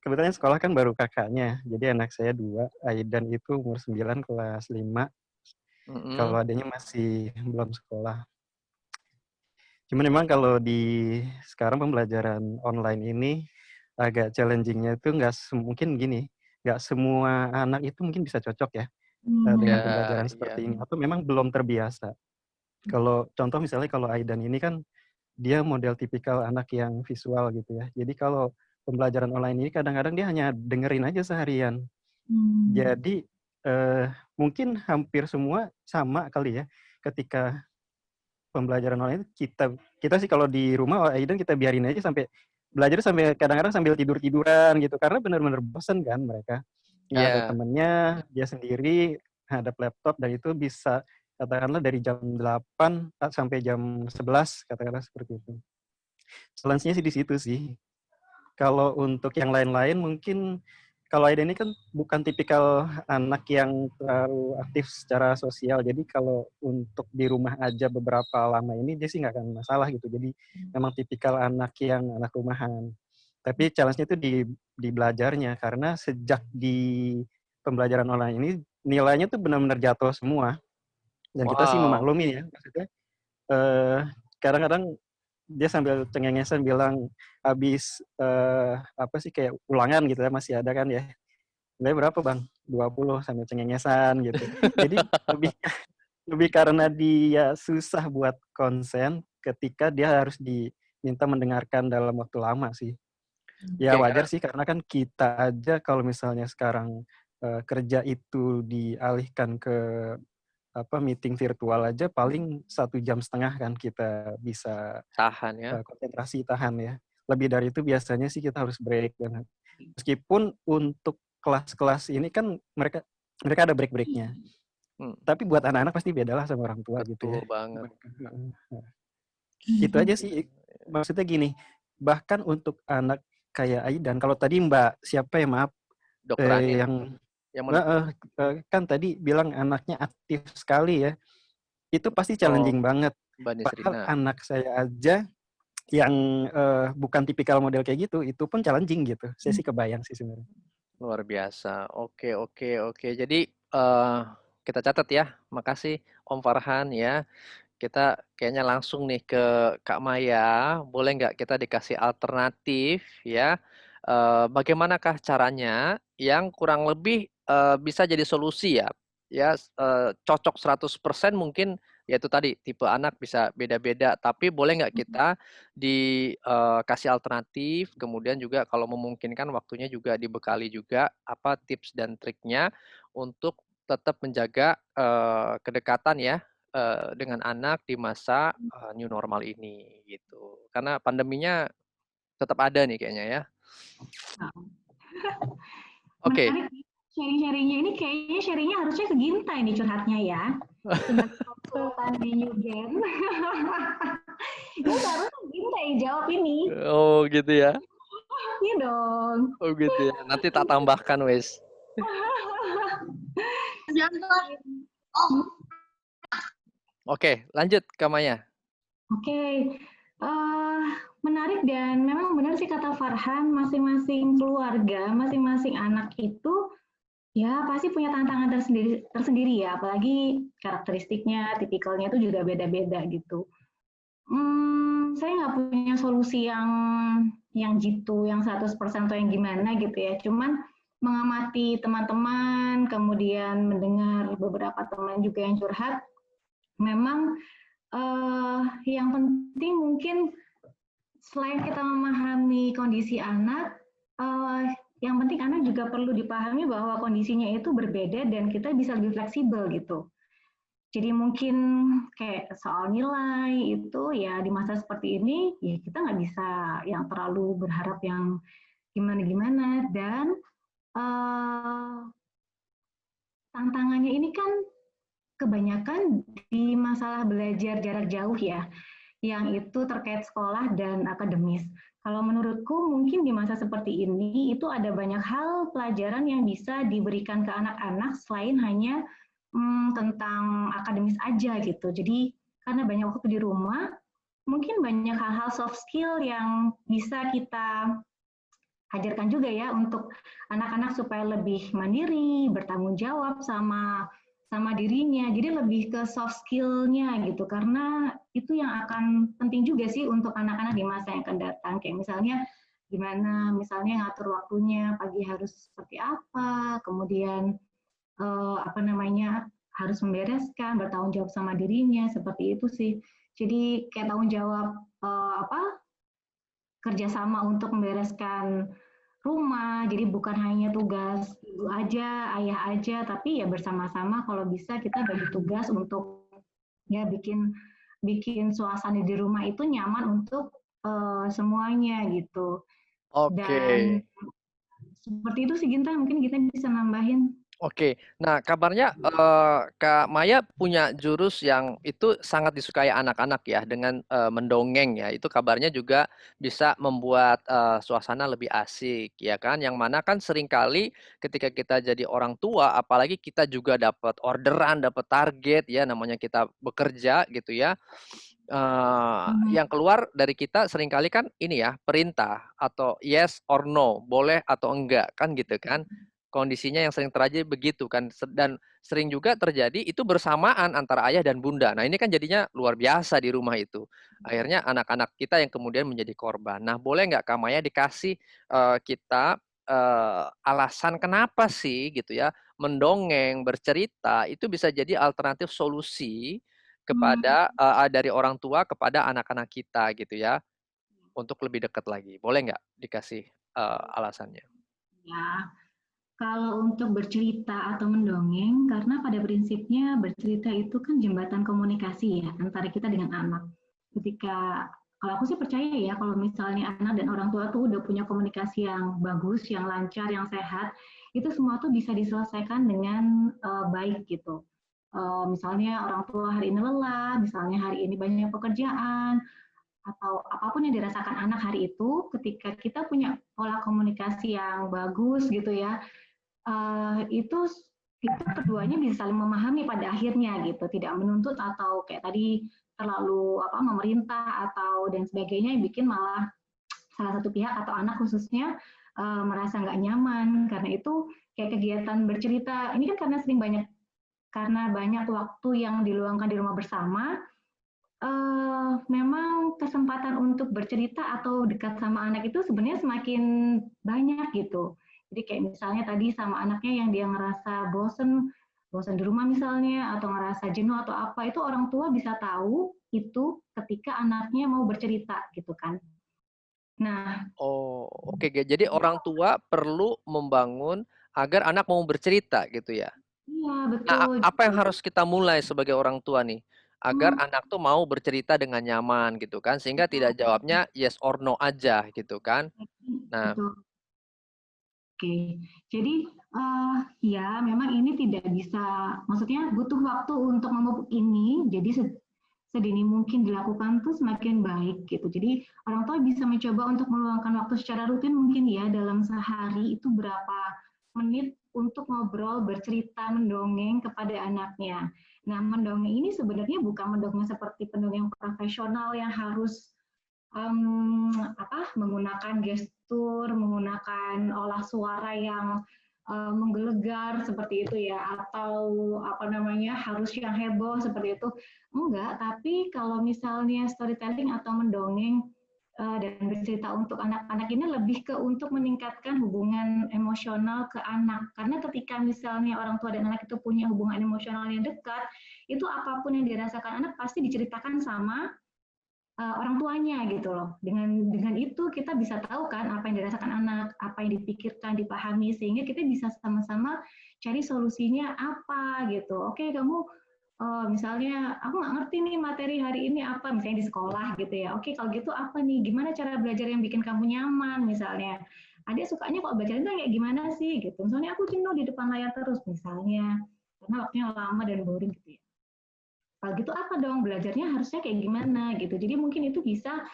S6: kebetulan sekolah kan baru kakaknya. Jadi anak saya 2, Aidan itu umur 9 kelas 5. Kalau adanya masih belum sekolah. Cuman memang kalau di sekarang pembelajaran online ini agak challenging-nya itu nggak nggak semua anak itu mungkin bisa cocok ya dengan pembelajaran seperti ini, atau memang belum terbiasa. Kalau contoh misalnya kalau Aidan ini kan dia model tipikal anak yang visual gitu ya. Jadi kalau pembelajaran online ini kadang-kadang dia hanya dengerin aja seharian. Jadi mungkin hampir semua sama kali ya ketika pembelajaran online kita sih kalau di rumah Aidan kita biarin aja sampai belajar sampai kadang-kadang sambil tidur-tiduran gitu karena benar-benar bosan kan mereka. Nggak ada temennya, dia sendiri hadap laptop dan itu bisa katakanlah dari jam 8 sampai jam 11 katakanlah seperti itu. Challenge-nya sih di situ sih. Kalau untuk yang lain-lain mungkin kalau Aida ini kan bukan tipikal anak yang terlalu aktif secara sosial. Jadi kalau untuk di rumah aja beberapa lama ini dia sih nggak akan masalah gitu. Jadi memang tipikal anak yang anak rumahan. Tapi challenge-nya itu di belajarnya karena sejak di pembelajaran online ini nilainya tuh benar-benar jatuh semua. Dan kita sih memaklumi ya. Maksudnya kadang-kadang dia sambil cengengesan bilang habis apa sih kayak ulangan gitu ya masih ada kan ya. Nilai berapa Bang? 20 sambil cengengesan gitu. Jadi lebih karena dia susah buat konsen ketika dia harus diminta mendengarkan dalam waktu lama sih. Ya wajar sih karena kan kita aja kalau misalnya sekarang kerja itu dialihkan ke meeting virtual aja paling 1,5 jam kan kita bisa
S1: tahan ya.
S6: Konsentrasi tahan ya. Lebih dari itu biasanya sih kita harus break dan meskipun untuk kelas-kelas ini kan mereka ada break-breaknya. Tapi buat anak-anak pasti beda lah sama orang tua.
S1: Betul
S6: gitu ya.
S1: Betul banget.
S6: Itu aja sih. Maksudnya gini, bahkan untuk anak kayak Aidan, kalau tadi Mbak siapa ya maaf,
S1: Dokter
S6: kan tadi bilang anaknya aktif sekali ya, itu pasti challenging banget. Padahal anak saya aja yang bukan tipikal model kayak gitu, itu pun challenging gitu. Saya sih kebayang sih sebenarnya.
S1: Luar biasa. Oke. Jadi kita catat ya. Makasih Om Farhan ya. Kita kayaknya langsung nih ke Kak Maya. Boleh nggak kita dikasih alternatif ya? Bagaimanakah caranya yang kurang lebih bisa jadi solusi ya? Ya cocok 100% mungkin yaitu tadi tipe anak bisa beda-beda, tapi boleh nggak kita dikasih alternatif, kemudian juga kalau memungkinkan waktunya juga dibekali juga apa tips dan triknya untuk tetap menjaga kedekatan ya dengan anak di masa new normal ini gitu. Karena pandeminya tetap ada nih kayaknya ya. Oke.
S2: Sharing-sharingnya ini kayaknya sharingnya harusnya ke Ginta ini curhatnya ya. Sebagai konsultan di New Gen. Ini harusnya Ginta yang jawab ini.
S1: Oh gitu ya.
S2: Iya dong.
S1: Oh gitu ya. Nanti tak tambahkan wes. Oke, lanjut Kak Maya.
S2: Oke. Menarik dan memang benar sih kata Farhan, masing-masing keluarga, masing-masing anak itu ya pasti punya tantangan tersendiri ya, apalagi karakteristiknya, tipikalnya itu juga beda-beda gitu. Saya nggak punya solusi yang jitu, yang 100% atau yang gimana gitu ya, cuman mengamati teman-teman, kemudian mendengar beberapa teman juga yang curhat, memang yang penting mungkin selain kita memahami kondisi anak, yang penting anak juga perlu dipahami bahwa kondisinya itu berbeda dan kita bisa lebih fleksibel gitu. Jadi mungkin kayak soal nilai itu ya di masa seperti ini ya kita nggak bisa yang terlalu berharap yang gimana-gimana dan tantangannya ini kan kebanyakan di masalah belajar jarak jauh ya, yang itu terkait sekolah dan akademis. Kalau menurutku mungkin di masa seperti ini itu ada banyak hal pelajaran yang bisa diberikan ke anak-anak selain hanya tentang akademis aja gitu. Jadi karena banyak waktu di rumah, mungkin banyak hal-hal soft skill yang bisa kita ajarkan juga ya untuk anak-anak supaya lebih mandiri, bertanggung jawab sama dirinya. Jadi lebih ke soft skill-nya gitu, karena itu yang akan penting juga sih untuk anak-anak di masa yang akan datang. Kayak misalnya gimana misalnya ngatur waktunya, pagi harus seperti apa, kemudian apa namanya, harus membereskan, bertanggung jawab sama dirinya, seperti itu sih. Jadi kayak tanggung jawab kerjasama untuk membereskan rumah, jadi bukan hanya tugas ibu aja, ayah aja, tapi ya bersama-sama kalau bisa kita bagi tugas untuk ya bikin bikin suasana di rumah itu nyaman untuk semuanya gitu.
S1: Oke.
S2: Dan seperti itu sih Ginta, mungkin kita bisa nambahin.
S1: Oke, nah kabarnya Kak Maya punya jurus yang itu sangat disukai anak-anak ya dengan mendongeng ya. Itu kabarnya juga bisa membuat suasana lebih asik ya kan. Yang mana kan seringkali ketika kita jadi orang tua, apalagi kita juga dapat orderan, dapat target ya, namanya kita bekerja gitu ya. Yang keluar dari kita seringkali kan ini ya perintah atau yes or no, boleh atau enggak kan gitu kan. Kondisinya yang sering terjadi begitu kan, dan sering juga terjadi itu bersamaan antara ayah dan bunda. Nah ini kan jadinya luar biasa di rumah itu. Akhirnya anak-anak kita yang kemudian menjadi korban. Nah boleh nggak Kak Maya dikasih kita alasan kenapa sih gitu ya mendongeng, bercerita itu bisa jadi alternatif solusi kepada dari orang tua kepada anak-anak kita gitu ya untuk lebih dekat lagi. Boleh nggak dikasih alasannya?
S2: Ya, kalau untuk bercerita atau mendongeng, karena pada prinsipnya bercerita itu kan jembatan komunikasi ya antara kita dengan anak. Ketika kalau aku sih percaya ya kalau misalnya anak dan orang tua tuh udah punya komunikasi yang bagus, yang lancar, yang sehat, itu semua tuh bisa diselesaikan dengan baik gitu. Misalnya orang tua hari ini lelah, misalnya hari ini banyak pekerjaan, atau apapun yang dirasakan anak hari itu, ketika kita punya pola komunikasi yang bagus gitu ya, itu kita keduanya bisa saling memahami pada akhirnya gitu, tidak menuntut atau kayak tadi terlalu memerintah atau dan sebagainya yang bikin malah salah satu pihak atau anak khususnya merasa nggak nyaman. Karena itu kayak kegiatan bercerita ini kan karena banyak waktu yang diluangkan di rumah bersama, memang kesempatan untuk bercerita atau dekat sama anak itu sebenarnya semakin banyak gitu. Jadi kayak misalnya tadi sama anaknya yang dia ngerasa bosen, bosen di rumah misalnya, atau ngerasa jenuh atau apa, itu orang tua bisa tahu itu ketika anaknya mau bercerita gitu kan. Nah,
S1: Oh, oke. Jadi orang tua perlu membangun agar anak mau bercerita gitu ya.
S2: iya
S1: Nah,
S2: betul.
S1: apa yang harus kita mulai sebagai orang tua nih agar
S2: Hmm,
S1: anak tuh mau bercerita dengan nyaman gitu kan sehingga tidak jawabnya yes or no aja gitu kan. Nah,
S2: betul. Oke, jadi ya memang ini tidak bisa, maksudnya butuh waktu untuk memupuk ini. Jadi sedini mungkin dilakukan tuh semakin baik gitu. Jadi orang tua bisa mencoba untuk meluangkan waktu secara rutin mungkin ya dalam sehari itu berapa menit untuk ngobrol, bercerita, mendongeng kepada anaknya. Nah, mendongeng ini sebenarnya bukan mendongeng seperti pendongeng profesional yang harus menggunakan gestur, menggunakan olah suara yang menggelegar seperti itu ya, atau harus yang heboh seperti itu. Enggak, tapi kalau misalnya storytelling atau mendongeng dan bercerita untuk anak-anak ini lebih ke untuk meningkatkan hubungan emosional ke anak. Karena ketika misalnya orang tua dan anak itu punya hubungan emosional yang dekat, itu apapun yang dirasakan anak pasti diceritakan sama orang tuanya gitu loh. Dengan itu kita bisa tahu kan apa yang dirasakan anak, apa yang dipikirkan, dipahami, sehingga kita bisa sama-sama cari solusinya apa gitu. Oke, kamu misalnya aku nggak ngerti nih materi hari ini apa, misalnya di sekolah gitu ya. Oke, kalau gitu apa nih? Gimana cara belajar yang bikin kamu nyaman misalnya? Adik sukanya kalau belajar itu kayak gimana sih gitu. Misalnya aku jenuh di depan layar terus misalnya, karena waktunya lama dan boring gitu ya. Kalau gitu apa dong belajarnya harusnya kayak gimana gitu. Jadi mungkin itu bisa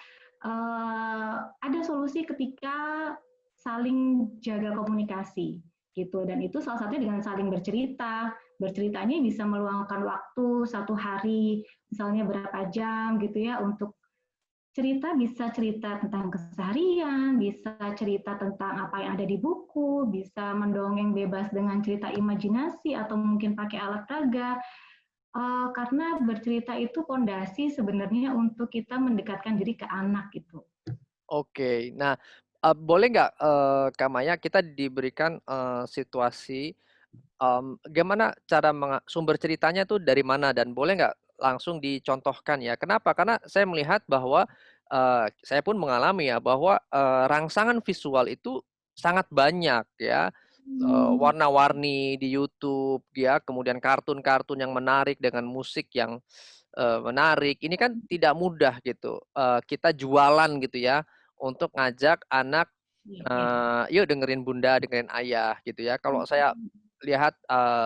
S2: ada solusi ketika saling jaga komunikasi gitu. Dan itu salah satunya dengan saling bercerita. Berceritanya bisa meluangkan waktu satu hari, misalnya berapa jam gitu ya untuk cerita, bisa cerita tentang keseharian, bisa cerita tentang apa yang ada di buku, bisa mendongeng bebas dengan cerita imajinasi atau mungkin pakai alat peraga. Karena bercerita itu pondasi sebenarnya untuk kita mendekatkan diri ke anak gitu.
S1: oke. Nah, Boleh nggak, Kak Maya, kita diberikan, situasi, gimana cara sumber ceritanya tuh dari mana dan boleh nggak langsung dicontohkan ya? Kenapa? Karena saya melihat bahwa, saya pun mengalami ya bahwa, rangsangan visual itu sangat banyak ya, warna-warni di YouTube ya, kemudian kartun-kartun yang menarik dengan musik yang, menarik. Ini kan tidak mudah gitu, kita jualan gitu ya, untuk ngajak anak,
S2: Iya, iya.
S1: "Yuk dengerin bunda, dengerin ayah," gitu ya. Kalau saya lihat,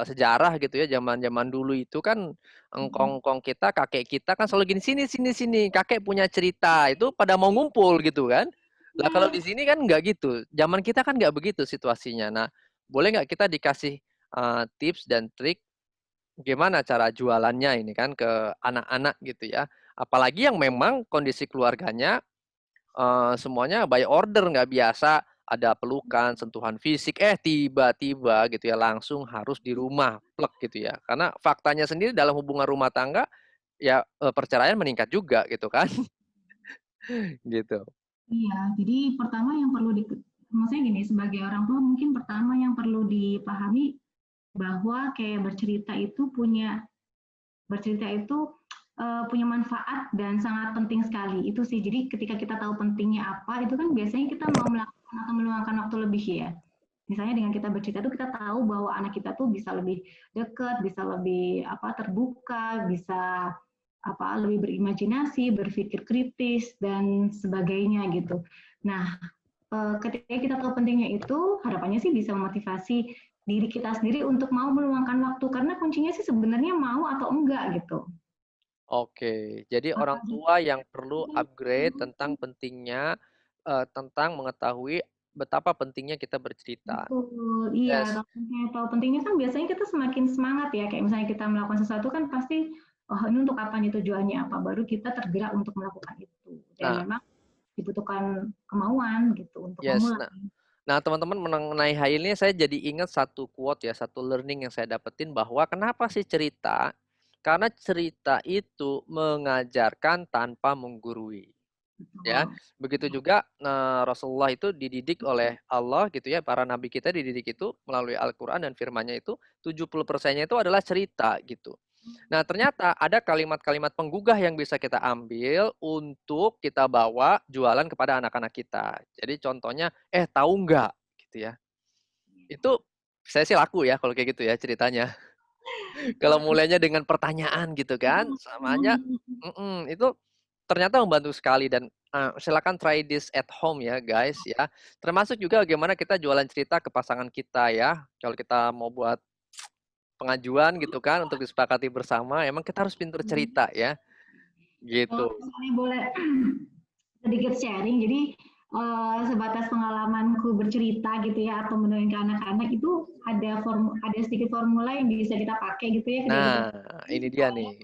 S1: sejarah gitu ya, zaman-zaman dulu itu kan engkong-engkong kita, kakek kita kan selalu gini, "Sini sini sini, kakek punya cerita." Itu pada mau ngumpul gitu kan. Lah kalau di sini kan nggak gitu, zaman kita kan nggak begitu situasinya. Nah, boleh nggak kita dikasih, tips dan trik gimana cara jualannya ini kan ke anak-anak gitu ya. Apalagi yang memang kondisi keluarganya, semuanya by order, nggak biasa ada pelukan, sentuhan fisik, tiba-tiba gitu ya langsung harus di rumah, plek gitu ya. Karena faktanya sendiri dalam hubungan rumah tangga ya, perceraian meningkat juga gitu kan, gitu.
S2: Iya, jadi pertama yang perlu maksudnya gini, sebagai orang tua mungkin pertama yang perlu dipahami bahwa kayak bercerita itu punya manfaat dan sangat penting sekali. Itu sih. Jadi ketika kita tahu pentingnya apa, itu kan biasanya kita mau melakukan atau meluangkan waktu lebih ya. Misalnya dengan kita bercerita itu kita tahu bahwa anak kita tuh bisa lebih dekat, bisa lebih terbuka, bisa lebih berimajinasi, berpikir kritis dan sebagainya gitu. Nah, ketika kita tahu pentingnya itu, harapannya sih bisa memotivasi diri kita sendiri untuk mau meluangkan waktu karena kuncinya sih sebenarnya mau atau enggak gitu.
S1: Oke, jadi orang
S2: Apalagi
S1: tua yang perlu upgrade tentang pentingnya, tentang mengetahui betapa pentingnya kita bercerita.
S2: betul, iya.
S1: Yes.
S2: Kalau misalnya tahu pentingnya kan biasanya kita semakin semangat ya. Kayak misalnya kita melakukan sesuatu kan pasti, oh ini untuk apa nih tujuannya apa, baru kita tergerak untuk melakukan itu. Dan
S1: Nah,
S2: memang dibutuhkan kemauan gitu untuk
S1: yes.
S2: memulai.
S1: Nah, teman-teman mengenai hal ini saya jadi ingat satu quote ya, satu learning yang saya dapetin bahwa kenapa sih cerita? Karena cerita itu mengajarkan tanpa menggurui. Ya,
S2: Betul.
S1: begitu juga, Rasulullah itu dididik oleh Allah gitu ya, para nabi kita dididik itu melalui Al-Qur'an dan firman-Nya itu 70%-nya itu adalah cerita gitu. Nah, ternyata ada kalimat-kalimat penggugah yang bisa kita ambil untuk kita bawa jualan kepada anak-anak kita. Jadi contohnya, tahu nggak? Gitu ya. Itu saya sih laku ya kalau kayak gitu ya ceritanya. Kalau mulainya dengan pertanyaan gitu kan, samanya itu ternyata membantu sekali dan, silakan try this at home ya guys ya. Termasuk juga bagaimana kita jualan cerita ke pasangan kita ya. Kalau kita mau buat pengajuan gitu kan untuk disepakati bersama, emang kita harus pintar cerita ya,
S2: Kalau
S1: gitu.
S2: misalnya boleh sedikit sharing, jadi sebatas pengalamanku bercerita gitu ya atau mendongeng ke anak-anak itu ada sedikit formula yang bisa kita pakai gitu ya ketika kita
S1: Nah, ini dia nih.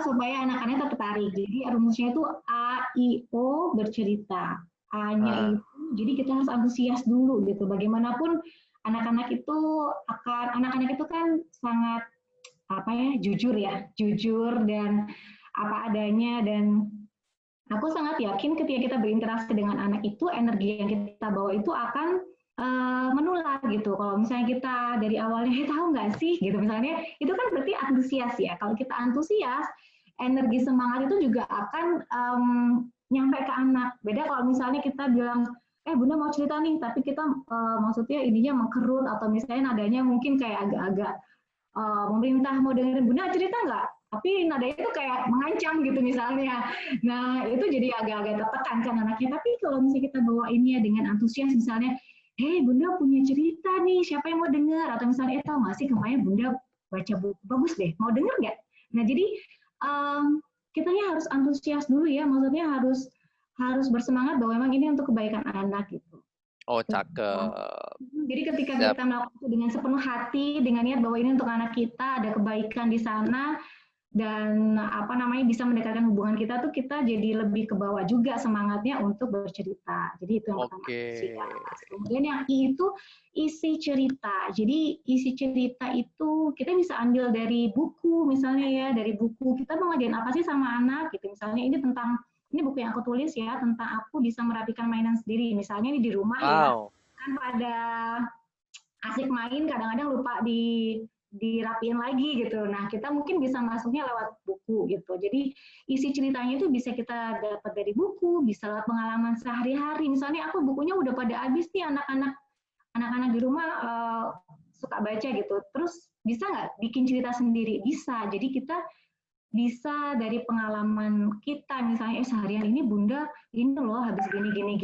S2: supaya anak-anak tertarik. Jadi rumusnya itu A, I, O bercerita. A-nya
S1: Ah,
S2: itu, jadi kita harus antusias dulu gitu. Bagaimanapun anak-anak itu kan sangat jujur dan apa adanya dan aku sangat yakin ketika kita berinteraksi dengan anak itu, energi yang kita bawa itu akan menular gitu. Kalau misalnya kita dari awalnya tahu nggak sih gitu misalnya, itu kan berarti antusias ya. Kalau kita antusias, energi semangat itu juga akan nyampe ke anak. Beda kalau misalnya kita bilang, Bunda mau cerita nih, tapi kita maksudnya ininya mengkerut atau misalnya nadanya mungkin kayak agak-agak pemerintah mau dengerin Bunda cerita nggak? Tapi nadanya itu kayak mengancam gitu misalnya. Nah itu jadi agak-agak tertekan kan anaknya. Tapi kalau misalnya kita bawa ini ya dengan antusias misalnya, hei Bunda punya cerita nih, siapa yang mau dengar? Atau misalnya, tahu nggak sih kemarin Bunda baca buku bagus deh, mau dengar nggak? Nah jadi kitanya harus antusias dulu ya, maksudnya harus bersemangat bahwa memang ini untuk kebaikan anak gitu.
S1: oh cakep.
S2: Jadi ketika
S1: Siap.
S2: kita melakukan itu dengan sepenuh hati, dengan niat bahwa ini untuk anak kita, ada kebaikan di sana, dan bisa mendekatkan hubungan kita tuh kita jadi lebih ke bawah juga semangatnya untuk bercerita. Jadi itu yang pertama.
S1: Oke.
S2: Kemudian yang I itu isi cerita. Jadi isi cerita itu kita bisa ambil dari buku misalnya ya, dari buku kita mau ngajarin apa sih sama anak gitu. Misalnya ini tentang ini buku yang aku tulis ya, tentang aku bisa merapikan mainan sendiri. Misalnya ini di rumah ya, kan pada asik main kadang-kadang lupa dirapiin lagi gitu. Nah, kita mungkin bisa masuknya lewat buku gitu. Jadi isi ceritanya itu bisa kita dapat dari buku, bisa lewat pengalaman sehari-hari. Misalnya aku bukunya udah pada habis nih, anak-anak di rumah suka baca gitu. Terus bisa nggak bikin cerita sendiri? Bisa. Jadi kita bisa dari pengalaman kita, misalnya seharian ini Bunda ini loh habis gini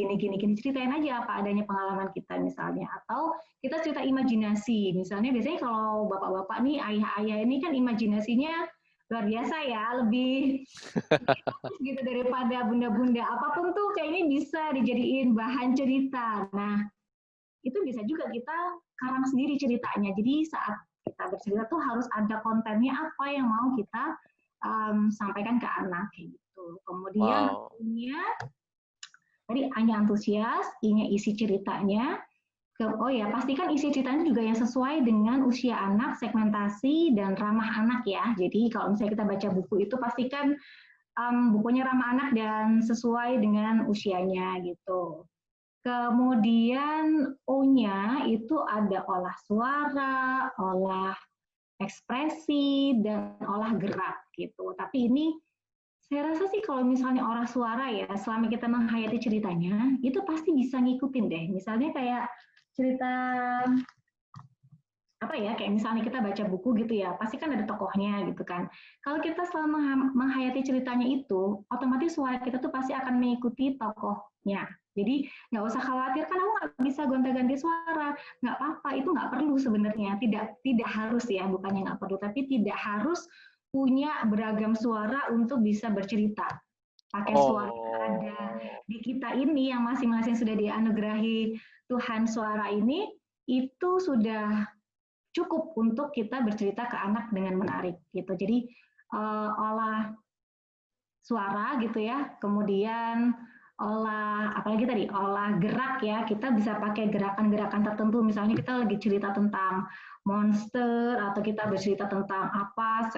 S2: ceritain aja apa adanya pengalaman kita misalnya, atau kita cerita imajinasi misalnya. Biasanya kalau bapak-bapak nih, ayah-ayah ini kan imajinasinya luar biasa ya, lebih gitu daripada bunda-bunda. Apapun tuh kayaknya bisa dijadiin bahan cerita. Nah, itu bisa juga kita karang sendiri ceritanya. Jadi saat kita bercerita tuh harus ada kontennya apa yang mau kita sampaikan ke anak gitu. Kemudian I-nya tadi A-nya antusias, I-nya isi ceritanya. Oh ya, pastikan isi ceritanya juga yang sesuai dengan usia anak, segmentasi dan ramah anak ya. Jadi kalau misalnya kita baca buku itu pastikan bukunya ramah anak dan sesuai dengan usianya gitu. Kemudian O-nya itu ada olah suara, olah ekspresi, dan olah gerak gitu. Tapi ini saya rasa sih kalau misalnya olah suara ya, selama kita menghayati ceritanya, itu pasti bisa ngikutin deh. Misalnya kayak cerita apa ya, kayak misalnya kita baca buku gitu ya, pasti kan ada tokohnya gitu kan. Kalau kita selama menghayati ceritanya itu, otomatis suara kita tuh pasti akan mengikuti tokohnya. Jadi nggak usah khawatir kan aku nggak bisa gonta-ganti suara, nggak apa-apa, itu nggak perlu sebenarnya, tidak harus ya, bukannya nggak perlu, tapi tidak harus punya beragam suara untuk bisa bercerita. Pakai suara yang ada di kita ini yang masing-masing sudah dianugerahi Tuhan suara ini, itu sudah cukup untuk kita bercerita ke anak dengan menarik gitu. Jadi olah suara gitu ya, kemudian olah apalagi tadi olah gerak ya, kita bisa pakai gerakan-gerakan tertentu. Misalnya kita lagi cerita tentang monster atau kita bercerita tentang apa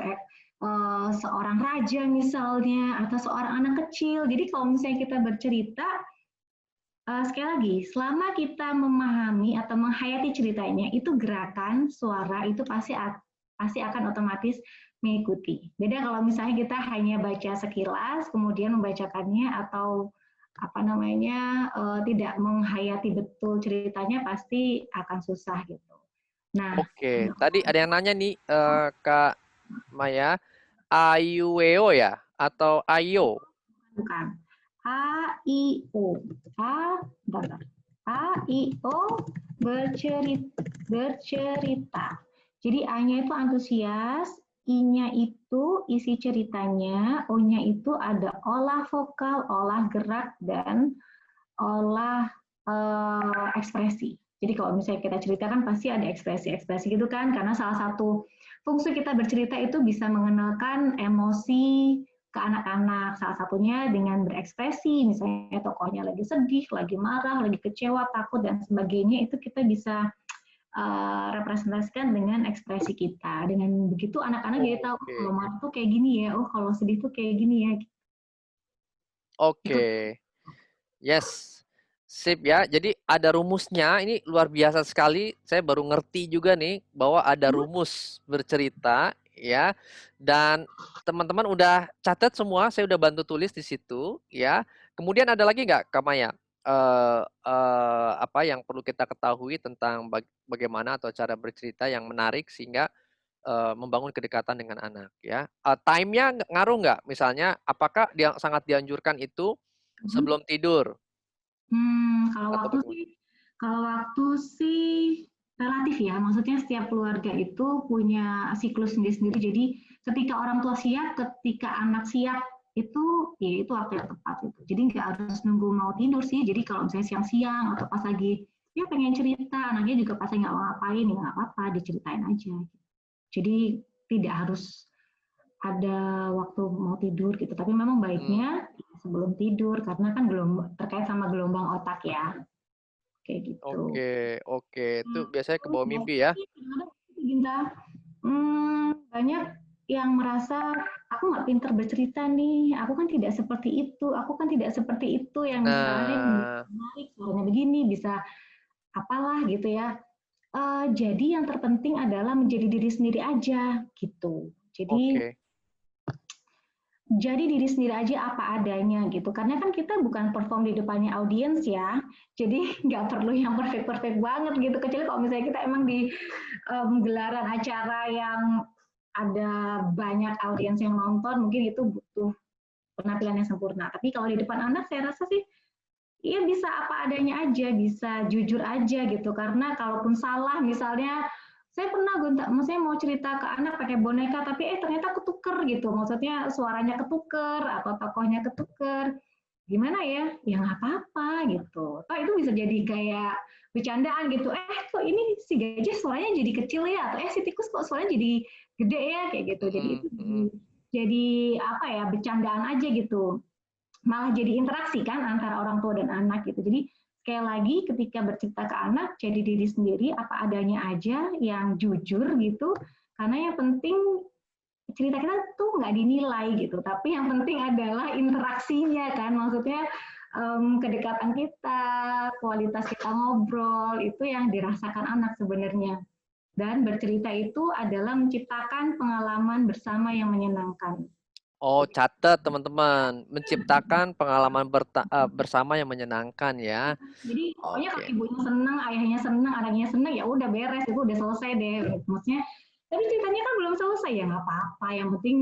S2: seorang raja misalnya atau seorang anak kecil. Jadi kalau misalnya kita bercerita, sekali lagi, selama kita memahami atau menghayati ceritanya, itu gerakan suara itu pasti akan otomatis mengikuti. Beda kalau misalnya kita hanya baca sekilas, kemudian membacakannya atau apa namanya tidak menghayati betul ceritanya, pasti akan susah gitu. Nah,
S1: tadi ada yang nanya nih Kak Maya, AIWO ya atau AIO?
S2: Bukan. A-I-O. A-I-O bercerita. Jadi A-nya itu antusias, I-nya itu isi ceritanya, O-nya itu ada olah vokal, olah gerak, dan olah ekspresi. Jadi kalau misalnya kita ceritakan pasti ada ekspresi-ekspresi gitu kan, karena salah satu fungsi kita bercerita itu bisa mengenalkan emosi ke anak-anak, salah satunya dengan berekspresi, misalnya tokohnya lagi sedih, lagi marah, lagi kecewa, takut, dan sebagainya, itu kita bisa representasikan dengan ekspresi kita. Dengan begitu anak-anak jadi tahu, kalau marah tuh kayak gini ya, oh kalau sedih tuh kayak gini ya.
S1: Yes, sip ya. Jadi ada rumusnya, ini luar biasa sekali. Saya baru ngerti juga nih bahwa ada rumus bercerita ya. Dan teman-teman udah catat semua, saya udah bantu tulis di situ ya. Kemudian ada lagi nggak, Kak Maya? Apa yang perlu kita ketahui tentang bagaimana atau cara bercerita yang menarik sehingga membangun kedekatan dengan anak ya. Time-nya ngaruh nggak? Misalnya, apakah dia sangat dianjurkan itu sebelum tidur?
S2: Kalau waktu sih relatif ya, maksudnya setiap keluarga itu punya siklus sendiri-sendiri. Jadi ketika orang tua siap, ketika anak siap, itu ya itu waktu yang tepat itu. Jadi nggak harus nunggu mau tidur sih. Jadi kalau misalnya siang-siang atau pas lagi ya pengen cerita, anaknya juga pasti nggak mau ngapain, ya nggak apa-apa, diceritain aja. Jadi tidak harus ada waktu mau tidur gitu. Tapi memang baiknya sebelum tidur karena kan terkait sama gelombang otak ya. Kayak gitu.
S1: Oke. Itu biasanya ke bawah mimpi ya?
S2: Banyak yang merasa aku aku nggak pinter bercerita nih, aku kan tidak seperti itu, aku kan tidak seperti itu yang misalnya
S1: Nah,
S2: menarik, suaranya begini, bisa apalah gitu ya. Jadi yang terpenting adalah menjadi diri sendiri aja gitu.
S1: oke.
S2: Jadi diri sendiri aja apa adanya gitu. Karena kan kita bukan perform di depannya audiens ya. Jadi nggak perlu yang perfect-perfect banget gitu. Kecuali kalau misalnya kita emang di gelaran acara yang ada banyak audiens yang nonton, mungkin itu butuh penampilan yang sempurna. Tapi kalau di depan anak saya rasa sih iya bisa apa adanya aja, bisa jujur aja gitu. Karena kalaupun salah misalnya saya pernah gonta, maksudnya mau cerita ke anak pakai boneka tapi ternyata ketuker gitu. Maksudnya suaranya ketuker atau tokohnya ketuker. Gimana ya? Ya nggak apa-apa gitu. Toh itu bisa jadi kayak bercandaan gitu. Kok ini si gajah suaranya jadi kecil ya? Atau si tikus kok suaranya jadi gede ya? Kayak gitu. Jadi itu jadi apa ya? Bercandaan aja gitu. Malah jadi interaksi kan antara orang tua dan anak gitu. Jadi sekali lagi ketika bercerita ke anak, jadi diri sendiri apa adanya aja yang jujur gitu. Karena yang penting cerita kita tuh nggak dinilai gitu, tapi yang penting adalah interaksinya kan, maksudnya kedekatan kita, kualitas kita ngobrol itu yang dirasakan anak sebenarnya. Dan bercerita itu adalah menciptakan pengalaman bersama yang menyenangkan.
S1: Oh, catat teman-teman, menciptakan pengalaman bersama yang menyenangkan ya.
S2: Jadi pokoknya kalau
S1: Oke.
S2: ibunya senang, ayahnya senang, anaknya senang, ya udah beres, itu udah selesai deh. Maksudnya, tapi ceritanya kan belum selesai ya nggak apa-apa. Yang penting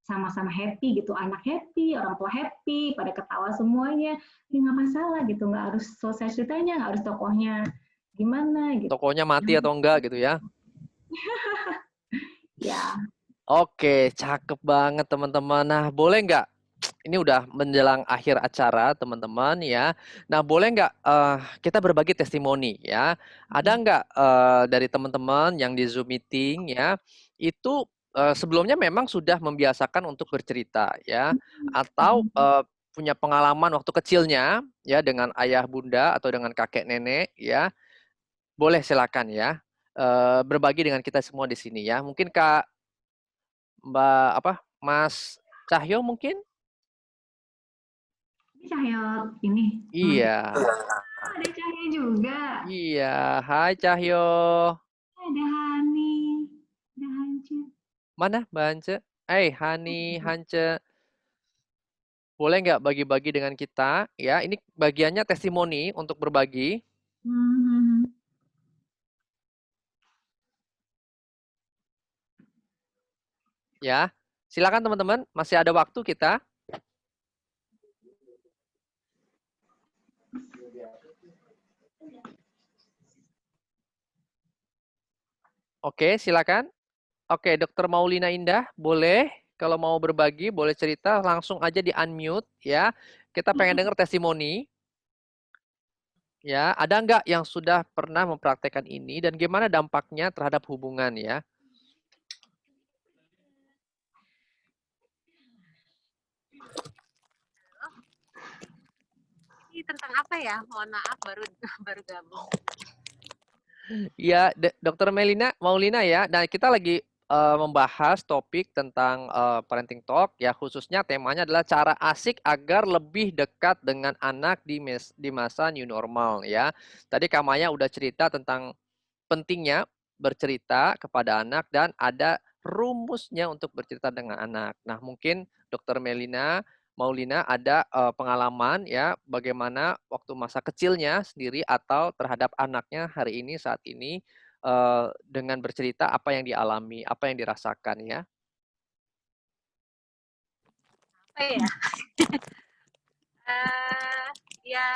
S2: sama-sama happy gitu, anak happy, orang tua happy, pada ketawa semuanya, ya nggak masalah gitu, nggak harus selesai ceritanya, nggak harus tokohnya gimana gitu.
S1: Tokonya mati atau enggak gitu ya.
S2: Ya,
S1: Oke, cakep banget teman-teman. Nah, boleh nggak? Ini udah menjelang akhir acara teman-teman ya. Nah, boleh nggak kita berbagi testimoni ya? Ada nggak dari teman-teman yang di Zoom meeting ya, itu sebelumnya memang sudah membiasakan untuk bercerita ya, atau punya pengalaman waktu kecilnya ya dengan ayah bunda atau dengan kakek nenek ya? Boleh silakan ya, berbagi dengan kita semua di sini ya. Mungkin Kak Mbak apa, Mas Cahyo mungkin?
S2: ini Cahyo ini teman kita.
S1: Iya.
S2: Ada Cahyo juga.
S1: Iya, hai Cahyo.
S2: Ada Hani, ada Hance.
S1: Mana Mbak Hance? Hani, Hance. Boleh nggak bagi-bagi dengan kita? Ya, ini bagiannya testimoni untuk berbagi. Ya, silakan teman-teman. Masih ada waktu kita. Oke, silakan. Oke, Dokter Maulina Indah, boleh kalau mau berbagi, boleh cerita langsung aja di unmute ya. Kita pengen dengar testimoni. Ya, ada nggak yang sudah pernah mempraktekkan ini dan gimana dampaknya terhadap hubungan ya?
S7: Ini tentang apa ya? Mohon maaf baru gabung.
S1: Ya, Dokter Maulina ya. Dan kita lagi membahas topik tentang parenting talk ya, khususnya temanya adalah cara asik agar lebih dekat dengan anak di masa new normal ya. Tadi Kak Maya udah cerita tentang pentingnya bercerita kepada anak dan ada rumusnya untuk bercerita dengan anak. Nah, mungkin Dokter Maulina ada pengalaman ya bagaimana waktu masa kecilnya sendiri atau terhadap anaknya hari ini saat ini dengan bercerita apa yang dialami, apa yang dirasakan ya.
S7: Apa ya? Ya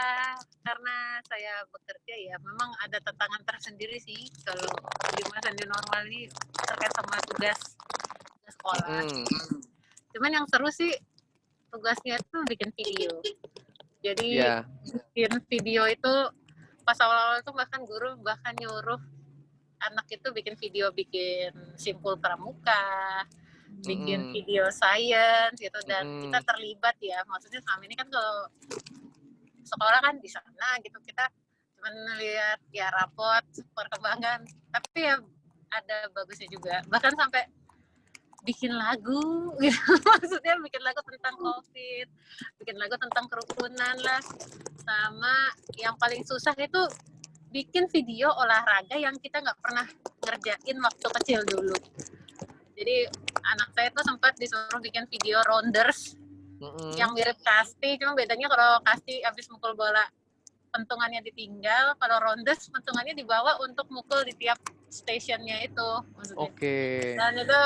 S7: karena saya bekerja ya, memang ada tantangan tersendiri sih kalau di masa new normal ini terkait sama tugas sekolah. Cuman yang seru sih tugasnya itu bikin video. Jadi bikin video itu pas awal-awal itu bahkan guru nyuruh anak itu bikin video, bikin simpul pramuka, bikin video science gitu, dan kita terlibat ya. Maksudnya selama ini kan kalau sekolah kan di sana gitu, kita cuma lihat ya rapot perkembangan, tapi ya ada bagusnya juga. Bahkan sampai bikin lagu gitu. Maksudnya bikin lagu tentang COVID, bikin lagu tentang kerukunan lah, sama yang paling susah itu bikin video olahraga yang kita nggak pernah ngerjain waktu kecil dulu. Jadi anak saya tuh sempat disuruh bikin video rounders yang mirip kasti, cuma bedanya kalau kasti habis mukul bola pentungannya ditinggal, kalau rounders pentungannya dibawa untuk mukul di tiap stationnya itu maksudnya. Dan itu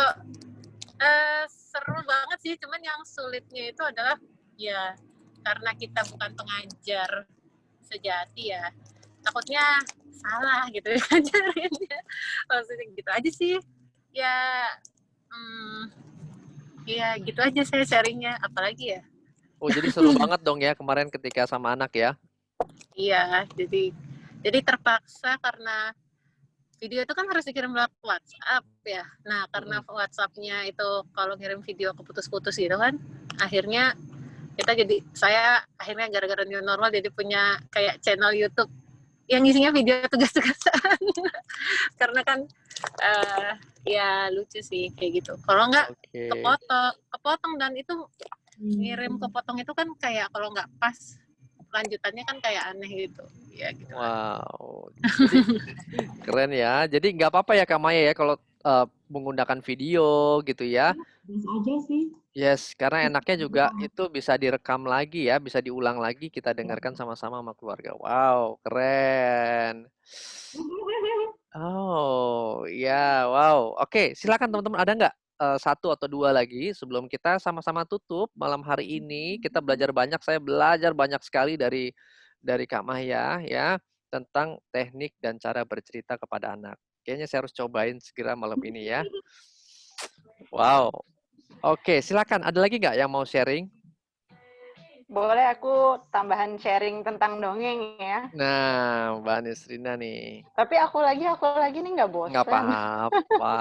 S7: seru banget sih, cuman yang sulitnya itu adalah ya karena kita bukan pengajar sejati ya, takutnya salah gitu ngajarinnya. Maksudnya gitu aja sih. Ya gitu aja saya sharingnya, apalagi ya.
S1: Oh, jadi seru banget dong ya kemarin ketika sama anak ya.
S7: Iya, jadi terpaksa karena video itu kan harus dikirim lewat WhatsApp ya. Nah, karena WhatsApp-nya itu kalau ngirim video keputus-putus gitu kan, akhirnya saya akhirnya gara-gara new normal jadi punya kayak channel YouTube yang isinya video tugas-tugasan. Karena kan ya lucu sih kayak gitu. Kalau enggak kepotong dan itu ngirim kepotong itu kan kayak kalau nggak pas lanjutannya kan kayak aneh gitu. Ya gitu.
S1: Wow. Jadi, keren ya. Jadi nggak apa-apa ya Kak Maya ya kalau menggunakan video gitu ya.
S2: Bisa aja sih.
S1: Yes, karena enaknya juga itu bisa direkam lagi ya, bisa diulang lagi kita dengarkan sama-sama sama keluarga. Wow, keren. Oh, ya, wow. Oke, silakan teman-teman, ada nggak satu atau dua lagi sebelum kita sama-sama tutup malam hari ini? Kita belajar banyak, saya belajar banyak sekali dari Kak Maya ya tentang teknik dan cara bercerita kepada anak. Kayaknya saya harus cobain segera malam ini ya. Wow. Oke, silakan. Ada lagi nggak yang mau sharing?
S5: Boleh aku tambahan sharing tentang dongeng ya.
S1: Nah, Mbak Nisrina nih.
S5: Tapi aku lagi nih nggak bosan.
S1: Nggak apa-apa.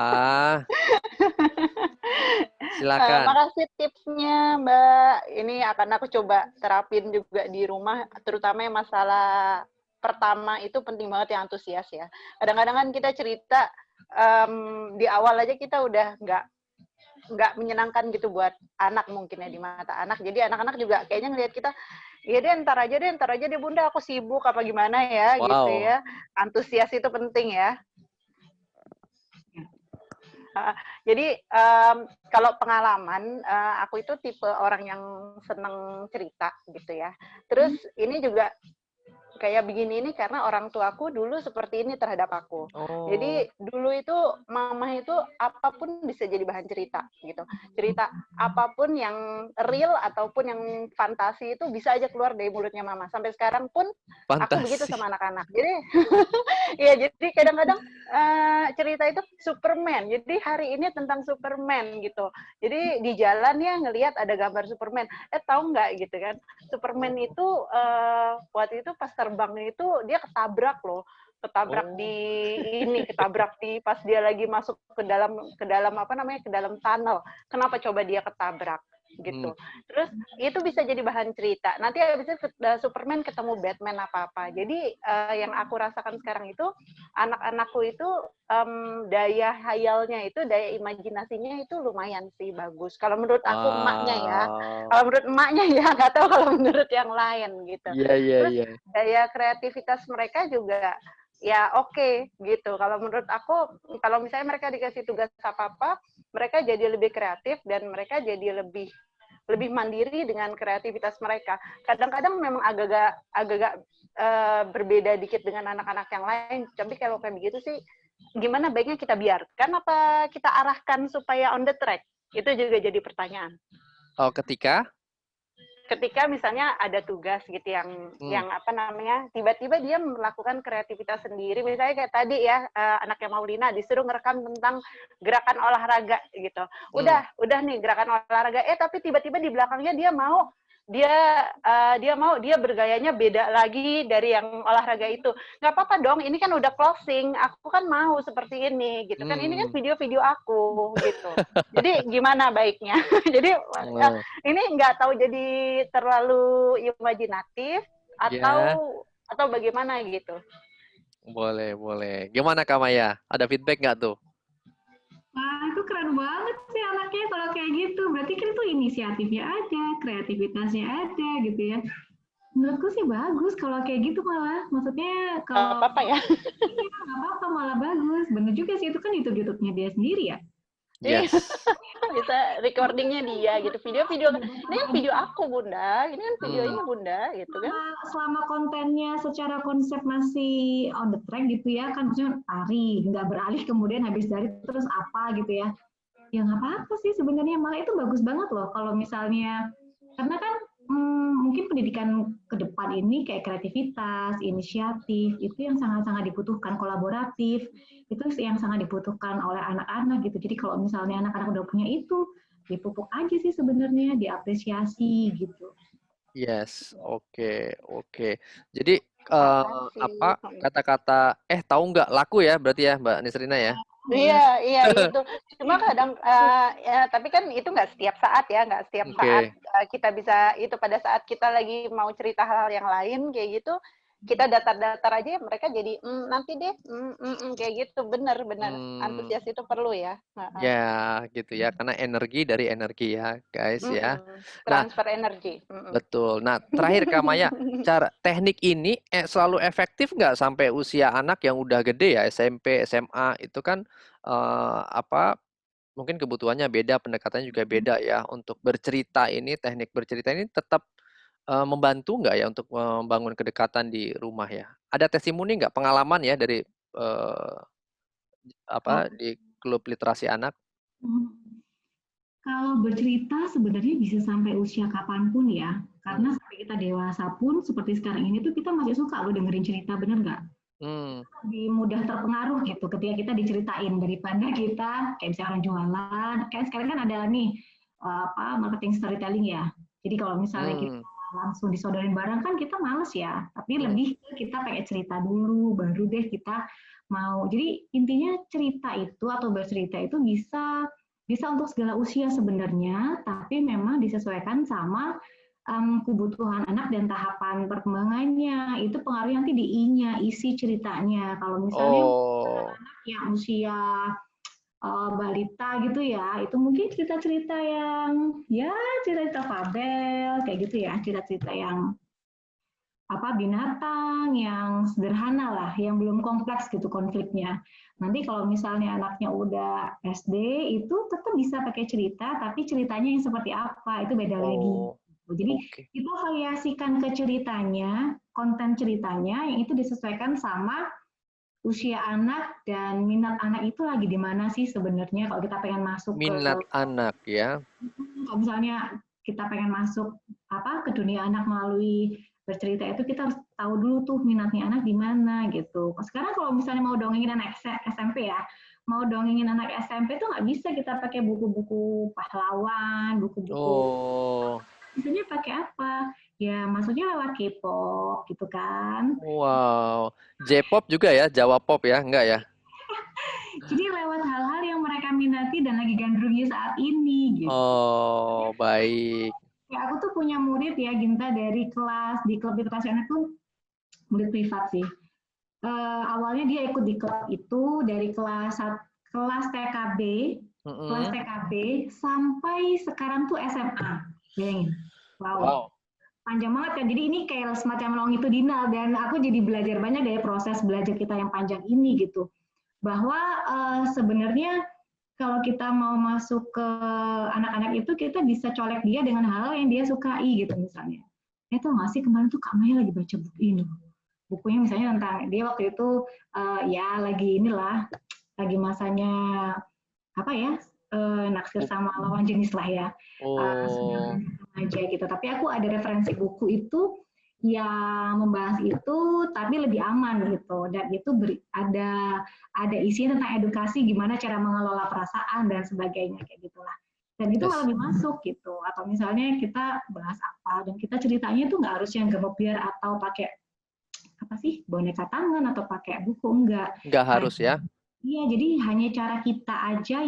S1: Silakan.
S5: Makasih tipsnya Mbak. Ini akan aku coba terapin juga di rumah, terutama yang masalah pertama itu penting banget yang antusias ya. Kadang-kadang kan kita cerita di awal aja kita udah nggak menyenangkan gitu buat anak mungkin ya di mata anak. Jadi anak-anak juga kayaknya ngelihat kita, ya deh ntar aja deh bunda aku sibuk apa gimana ya gitu ya. Antusias itu penting ya. Jadi kalau pengalaman aku itu tipe orang yang seneng cerita gitu ya. Terus ini juga kayak begini ini karena orang tuaku dulu seperti ini terhadap aku. Jadi dulu itu mama itu apapun bisa jadi bahan cerita gitu. Cerita apapun yang real ataupun yang fantasi itu bisa aja keluar dari mulutnya mama. Sampai sekarang pun aku begitu sama anak-anak. Jadi ya jadi kadang-kadang cerita itu Superman. Jadi hari ini tentang Superman gitu. Jadi di jalan ya ngelihat ada gambar Superman. Tahu nggak gitu kan? Superman itu waktu itu pas terbang itu dia ketabrak loh, ketabrak di pas dia lagi masuk ke dalam apa namanya, ke dalam tunnel. Kenapa coba dia ketabrak gitu. Terus itu bisa jadi bahan cerita. Nanti habis itu Superman ketemu Batman apa-apa. Jadi yang aku rasakan sekarang itu anak-anakku itu daya hayalnya itu, daya imajinasinya itu lumayan sih bagus. Kalau menurut aku emaknya ya. Kalau menurut emaknya ya, nggak tahu kalau menurut yang lain gitu. Terus daya kreativitas mereka juga ya oke gitu. Kalau menurut aku, kalau misalnya mereka dikasih tugas apa-apa, mereka jadi lebih kreatif dan mereka jadi lebih mandiri dengan kreativitas mereka. Kadang-kadang memang agak berbeda dikit dengan anak-anak yang lain. Tapi kalau kayak begitu sih, gimana baiknya kita biarkan apa kita arahkan supaya on the track? Itu juga jadi pertanyaan.
S1: Oh, ketika
S5: misalnya ada tugas gitu yang apa namanya, tiba-tiba dia melakukan kreativitas sendiri, misalnya kayak tadi ya anaknya Maulina disuruh ngerekam tentang gerakan olahraga gitu, udah nih gerakan olahraga, tapi tiba-tiba di belakangnya dia bergayanya beda lagi dari yang olahraga itu. Nggak apa-apa dong, ini kan udah closing, aku kan mau seperti ini gitu kan, ini kan video-video aku gitu. Jadi gimana baiknya? Jadi ini nggak tahu jadi terlalu imajinatif atau bagaimana gitu.
S1: Boleh. Gimana Kak Maya? Ada feedback nggak tuh?
S2: Wah, itu keren banget sih anaknya berarti kan itu inisiatifnya ada, kreativitasnya ada gitu ya. Menurutku sih bagus kalau kayak gitu malah. Maksudnya kalau
S5: apa-apa ya.
S2: Iya, nggak apa-apa, malah bagus. Bener juga sih, itu kan YouTube-nya dia sendiri ya.
S1: Yes.
S5: Bisa recordingnya dia gitu. Video-video, ini kan video aku Bunda, ini kan videonya Bunda gitu kan.
S2: Selama kontennya secara konsep masih on the track gitu ya, kan maksudnya lari, nggak beralih kemudian habis dari terus apa gitu ya. Ya nggak apa-apa sih sebenarnya, malah itu bagus banget loh kalau misalnya, karena kan mungkin pendidikan ke depan ini kayak kreativitas, inisiatif, itu yang sangat-sangat dibutuhkan, kolaboratif, itu yang sangat dibutuhkan oleh anak-anak gitu. Jadi kalau misalnya anak-anak udah punya itu, dipupuk aja sih sebenarnya, diapresiasi gitu.
S1: Yes, oke. Jadi apa kata-kata tahu nggak laku ya berarti ya Mbak Nisrina ya?
S5: Iya itu. Cuma kadang ya, tapi kan itu nggak setiap saat ya, nggak setiap saat kita bisa itu. Pada saat kita lagi mau cerita hal-hal yang lain kayak gitu, kita datar-datar aja, mereka jadi nanti deh kayak gitu. Bener antusias itu perlu ya.
S1: Ya gitu ya, karena energi dari energi ya guys ya.
S5: Transfer energi.
S1: Betul. Nah terakhir Kak Maya, cara teknik ini selalu efektif nggak sampai usia anak yang udah gede ya, SMP, SMA itu kan mungkin kebutuhannya beda, pendekatannya juga beda ya. Untuk bercerita ini, teknik bercerita ini tetap membantu nggak ya untuk membangun kedekatan di rumah ya? Ada testimoni nggak, pengalaman ya dari di klub literasi anak?
S2: Kalau bercerita sebenarnya bisa sampai usia kapanpun ya, karena sampai kita dewasa pun seperti sekarang ini tuh kita masih suka loh dengerin cerita, bener nggak? Lebih mudah terpengaruh gitu ketika kita diceritain daripada kita kayak misalnya orang jualan. Kayak sekarang kan ada nih marketing storytelling ya. Jadi kalau misalnya kita langsung disodorin barang kan kita males ya. Tapi lebih kita pengen cerita dulu, baru deh kita mau. Jadi intinya cerita itu atau bercerita itu bisa untuk segala usia sebenarnya, tapi memang disesuaikan sama kebutuhan anak dan tahapan perkembangannya. Itu pengaruh nanti di I-nya, isi ceritanya. Kalau misalnya anak yang usia balita gitu ya, itu mungkin cerita-cerita yang cerita fabel kayak gitu ya, cerita-cerita yang binatang yang sederhana lah, yang belum kompleks gitu konfliknya. Nanti kalau misalnya anaknya udah SD, itu tetap bisa pakai cerita, tapi ceritanya yang seperti apa, itu beda lagi. Jadi kita variasikan ke ceritanya, konten ceritanya, yang itu disesuaikan sama usia anak dan minat anak itu lagi di mana sih sebenarnya kalau kita pengen masuk
S1: minat anak ya.
S2: Kalau misalnya kita pengen masuk ke dunia anak melalui bercerita itu, kita harus tahu dulu tuh minatnya anak di mana gitu. Sekarang kalau misalnya mau dongengin anak SMP ya, mau dongengin anak SMP tuh nggak bisa kita pakai buku-buku pahlawan, buku-buku. Misalnya pakai apa? Ya maksudnya lewat K-pop gitu kan.
S1: Wow, J-pop juga ya, Jawa pop ya, enggak ya?
S2: Jadi lewat hal-hal yang mereka minati dan lagi gandrungi saat ini gitu.
S1: Oh, baik.
S2: Ya, aku tuh punya murid ya, Ginta, dari kelas di klub literasi anak tuh murid privat sih. Awalnya dia ikut di klub itu dari kelas TKB, kelas TKB sampai sekarang tuh SMA. Bayangin. Wow. Panjang banget kan. Jadi ini kayak semacam longitudinal dan aku jadi belajar banyak dari proses belajar kita yang panjang ini gitu. Bahwa sebenarnya kalau kita mau masuk ke anak-anak itu, kita bisa colek dia dengan hal yang dia sukai gitu misalnya. Tau nggak sih kemarin tuh Kak Maya lagi baca buku ini. Bukunya misalnya tentang dia waktu itu lagi masanya naksir sama lawan jenis lah ya. Aja gitu. Tapi aku ada referensi buku itu yang membahas itu, tapi lebih aman gitu, dan itu ada isinya tentang edukasi gimana cara mengelola perasaan dan sebagainya kayak gitulah, dan itu malah lebih masuk gitu. Atau misalnya kita bahas apa dan kita ceritanya itu nggak harus yang gemebiar atau pakai boneka tangan atau pakai buku, nggak
S1: harus ya.
S2: Iya, jadi hanya cara kita aja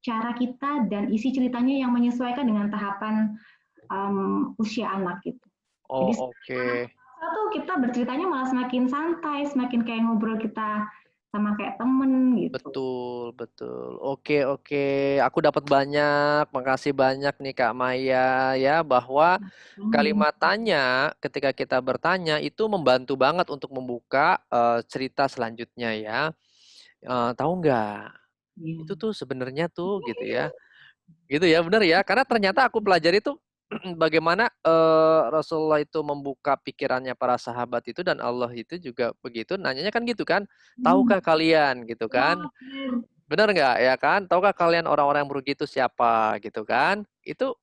S2: cara kita dan isi ceritanya yang menyesuaikan dengan tahapan usia anak gitu. Jadi kita berceritanya malah semakin santai, semakin kayak ngobrol kita sama kayak temen gitu.
S1: Betul, betul. Oke, oke. Aku dapat banyak. Makasih banyak nih Kak Maya ya, bahwa kalimat tanya ketika kita bertanya itu membantu banget untuk membuka cerita selanjutnya ya. Tahu nggak? Itu tuh sebenarnya tuh gitu ya. Gitu ya, benar ya. Karena ternyata aku pelajari tuh bagaimana Rasulullah itu membuka pikirannya para sahabat itu, dan Allah itu juga begitu. Nanyanya kan gitu kan, tahukah kalian gitu kan? Benar nggak ya kan? Tahukah kalian orang-orang yang merugi itu siapa gitu kan? Itu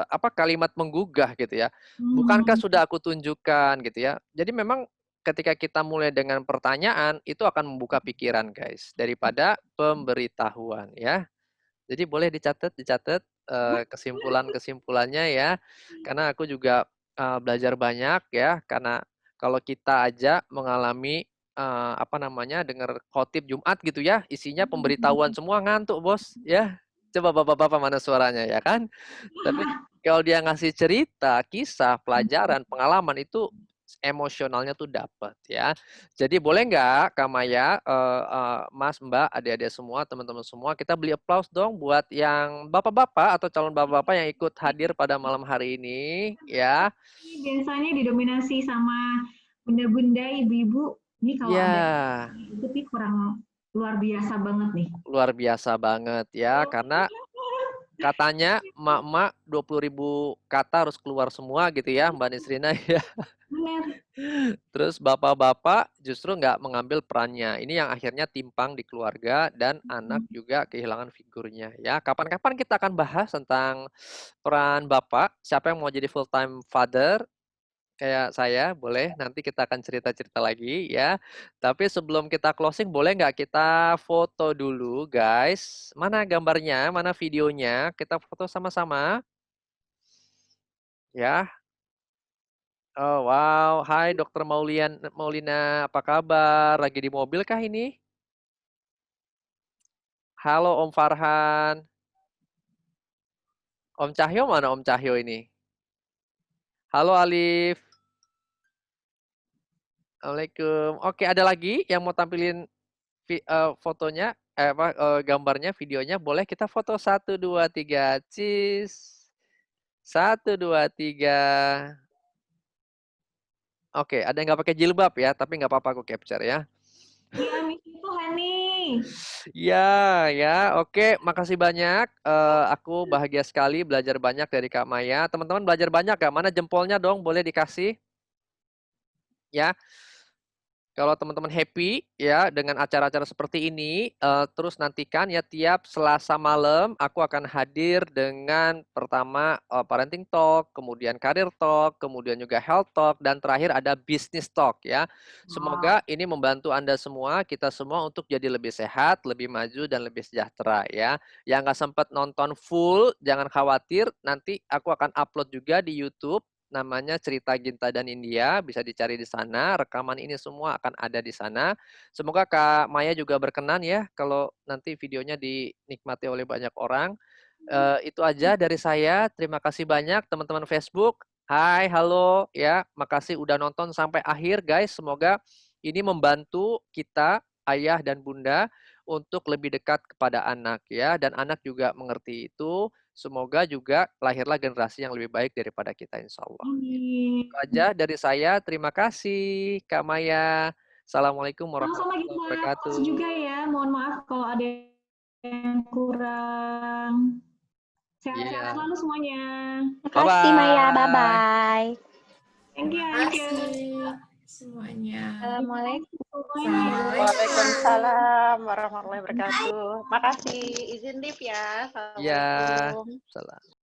S1: apa, kalimat menggugah gitu ya. Bukankah sudah aku tunjukkan gitu ya. Jadi memang ketika kita mulai dengan pertanyaan itu akan membuka pikiran guys, daripada pemberitahuan ya. Jadi boleh dicatat kesimpulan-kesimpulannya ya. Karena aku juga belajar banyak ya. Karena kalau kita aja mengalami apa namanya, dengar khotib Jumat gitu ya, isinya pemberitahuan semua, ngantuk bos ya. Coba bapak-bapak mana suaranya ya kan? Tapi kalau dia ngasih cerita, kisah, pelajaran, pengalaman itu emosionalnya tuh dapat ya. Jadi boleh nggak Kak Maya, Mas, Mbak, adik-adik semua, teman-teman semua, kita beli applause dong buat yang bapak-bapak atau calon bapak-bapak yang ikut hadir pada malam hari ini ya.
S2: Biasanya didominasi sama bunda-bunda, ibu-ibu. Ini kalau
S1: Ya,
S2: ada itu sih kurang luar biasa banget nih.
S1: luar biasa banget ya, karena katanya emak-emak 20.000 kata harus keluar semua gitu ya Mbak Nisrina ya.
S2: Benar.
S1: Terus bapak-bapak justru nggak mengambil perannya. Ini yang akhirnya timpang di keluarga dan anak juga kehilangan figurnya ya. Kapan-kapan kita akan bahas tentang peran bapak. Siapa yang mau jadi full time father kayak saya, boleh nanti kita akan cerita-cerita lagi ya. Tapi sebelum kita closing, boleh nggak kita foto dulu guys? Mana gambarnya, mana videonya? Kita foto sama-sama ya. Oh wow, hai Dokter Maulina, apa kabar? Lagi di mobil kah ini? Halo Om Farhan. Om Cahyo mana Om Cahyo ini? Halo Alif. Assalamualaikum. Oke, ada lagi yang mau tampilin fotonya, gambarnya, videonya? Boleh kita foto 1, 2, 3, cheese. 1, 2, 3. Oke, ada yang nggak pakai jilbab ya, tapi nggak apa-apa aku capture ya.
S2: Iya, miss itu Hani.
S1: Ya, ya, oke, makasih banyak. Aku bahagia sekali belajar banyak dari Kak Maya. Teman-teman belajar banyak gak? Mana jempolnya dong, boleh dikasih? Ya, kalau teman-teman happy ya dengan acara-acara seperti ini, terus nantikan ya tiap Selasa malam aku akan hadir dengan pertama parenting talk, kemudian career talk, kemudian juga health talk, dan terakhir ada business talk ya. Semoga ini membantu Anda semua, kita semua untuk jadi lebih sehat, lebih maju, dan lebih sejahtera ya. Yang nggak sempat nonton full, jangan khawatir, nanti aku akan upload juga di YouTube. Namanya Cerita Ginta dan India, bisa dicari di sana. Rekaman ini semua akan ada di sana. Semoga Kak Maya juga berkenan ya kalau nanti videonya dinikmati oleh banyak orang. Itu aja dari saya. Terima kasih banyak teman-teman Facebook. Hai, halo ya. Makasih udah nonton sampai akhir guys. Semoga ini membantu kita, ayah dan bunda, untuk lebih dekat kepada anak ya, dan anak juga mengerti itu. Semoga juga lahirlah generasi yang lebih baik daripada kita, insya Allah. Itu aja dari saya. Terima kasih Kak Maya. Assalamualaikum warahmatullahi wabarakatuh.
S2: Sama-sama juga ya. Mohon maaf kalau ada yang kurang. Sehat-sehat selalu semuanya.
S4: Makasih Maya, bye-bye.
S2: Thank you.
S3: Terima kasih semuanya.
S4: Assalamualaikum.
S5: Waalaikumsalam warahmatullahi wabarakatuh. Makasih. Izin live ya.
S1: Ya,
S5: Assalamualaikum.
S1: salam.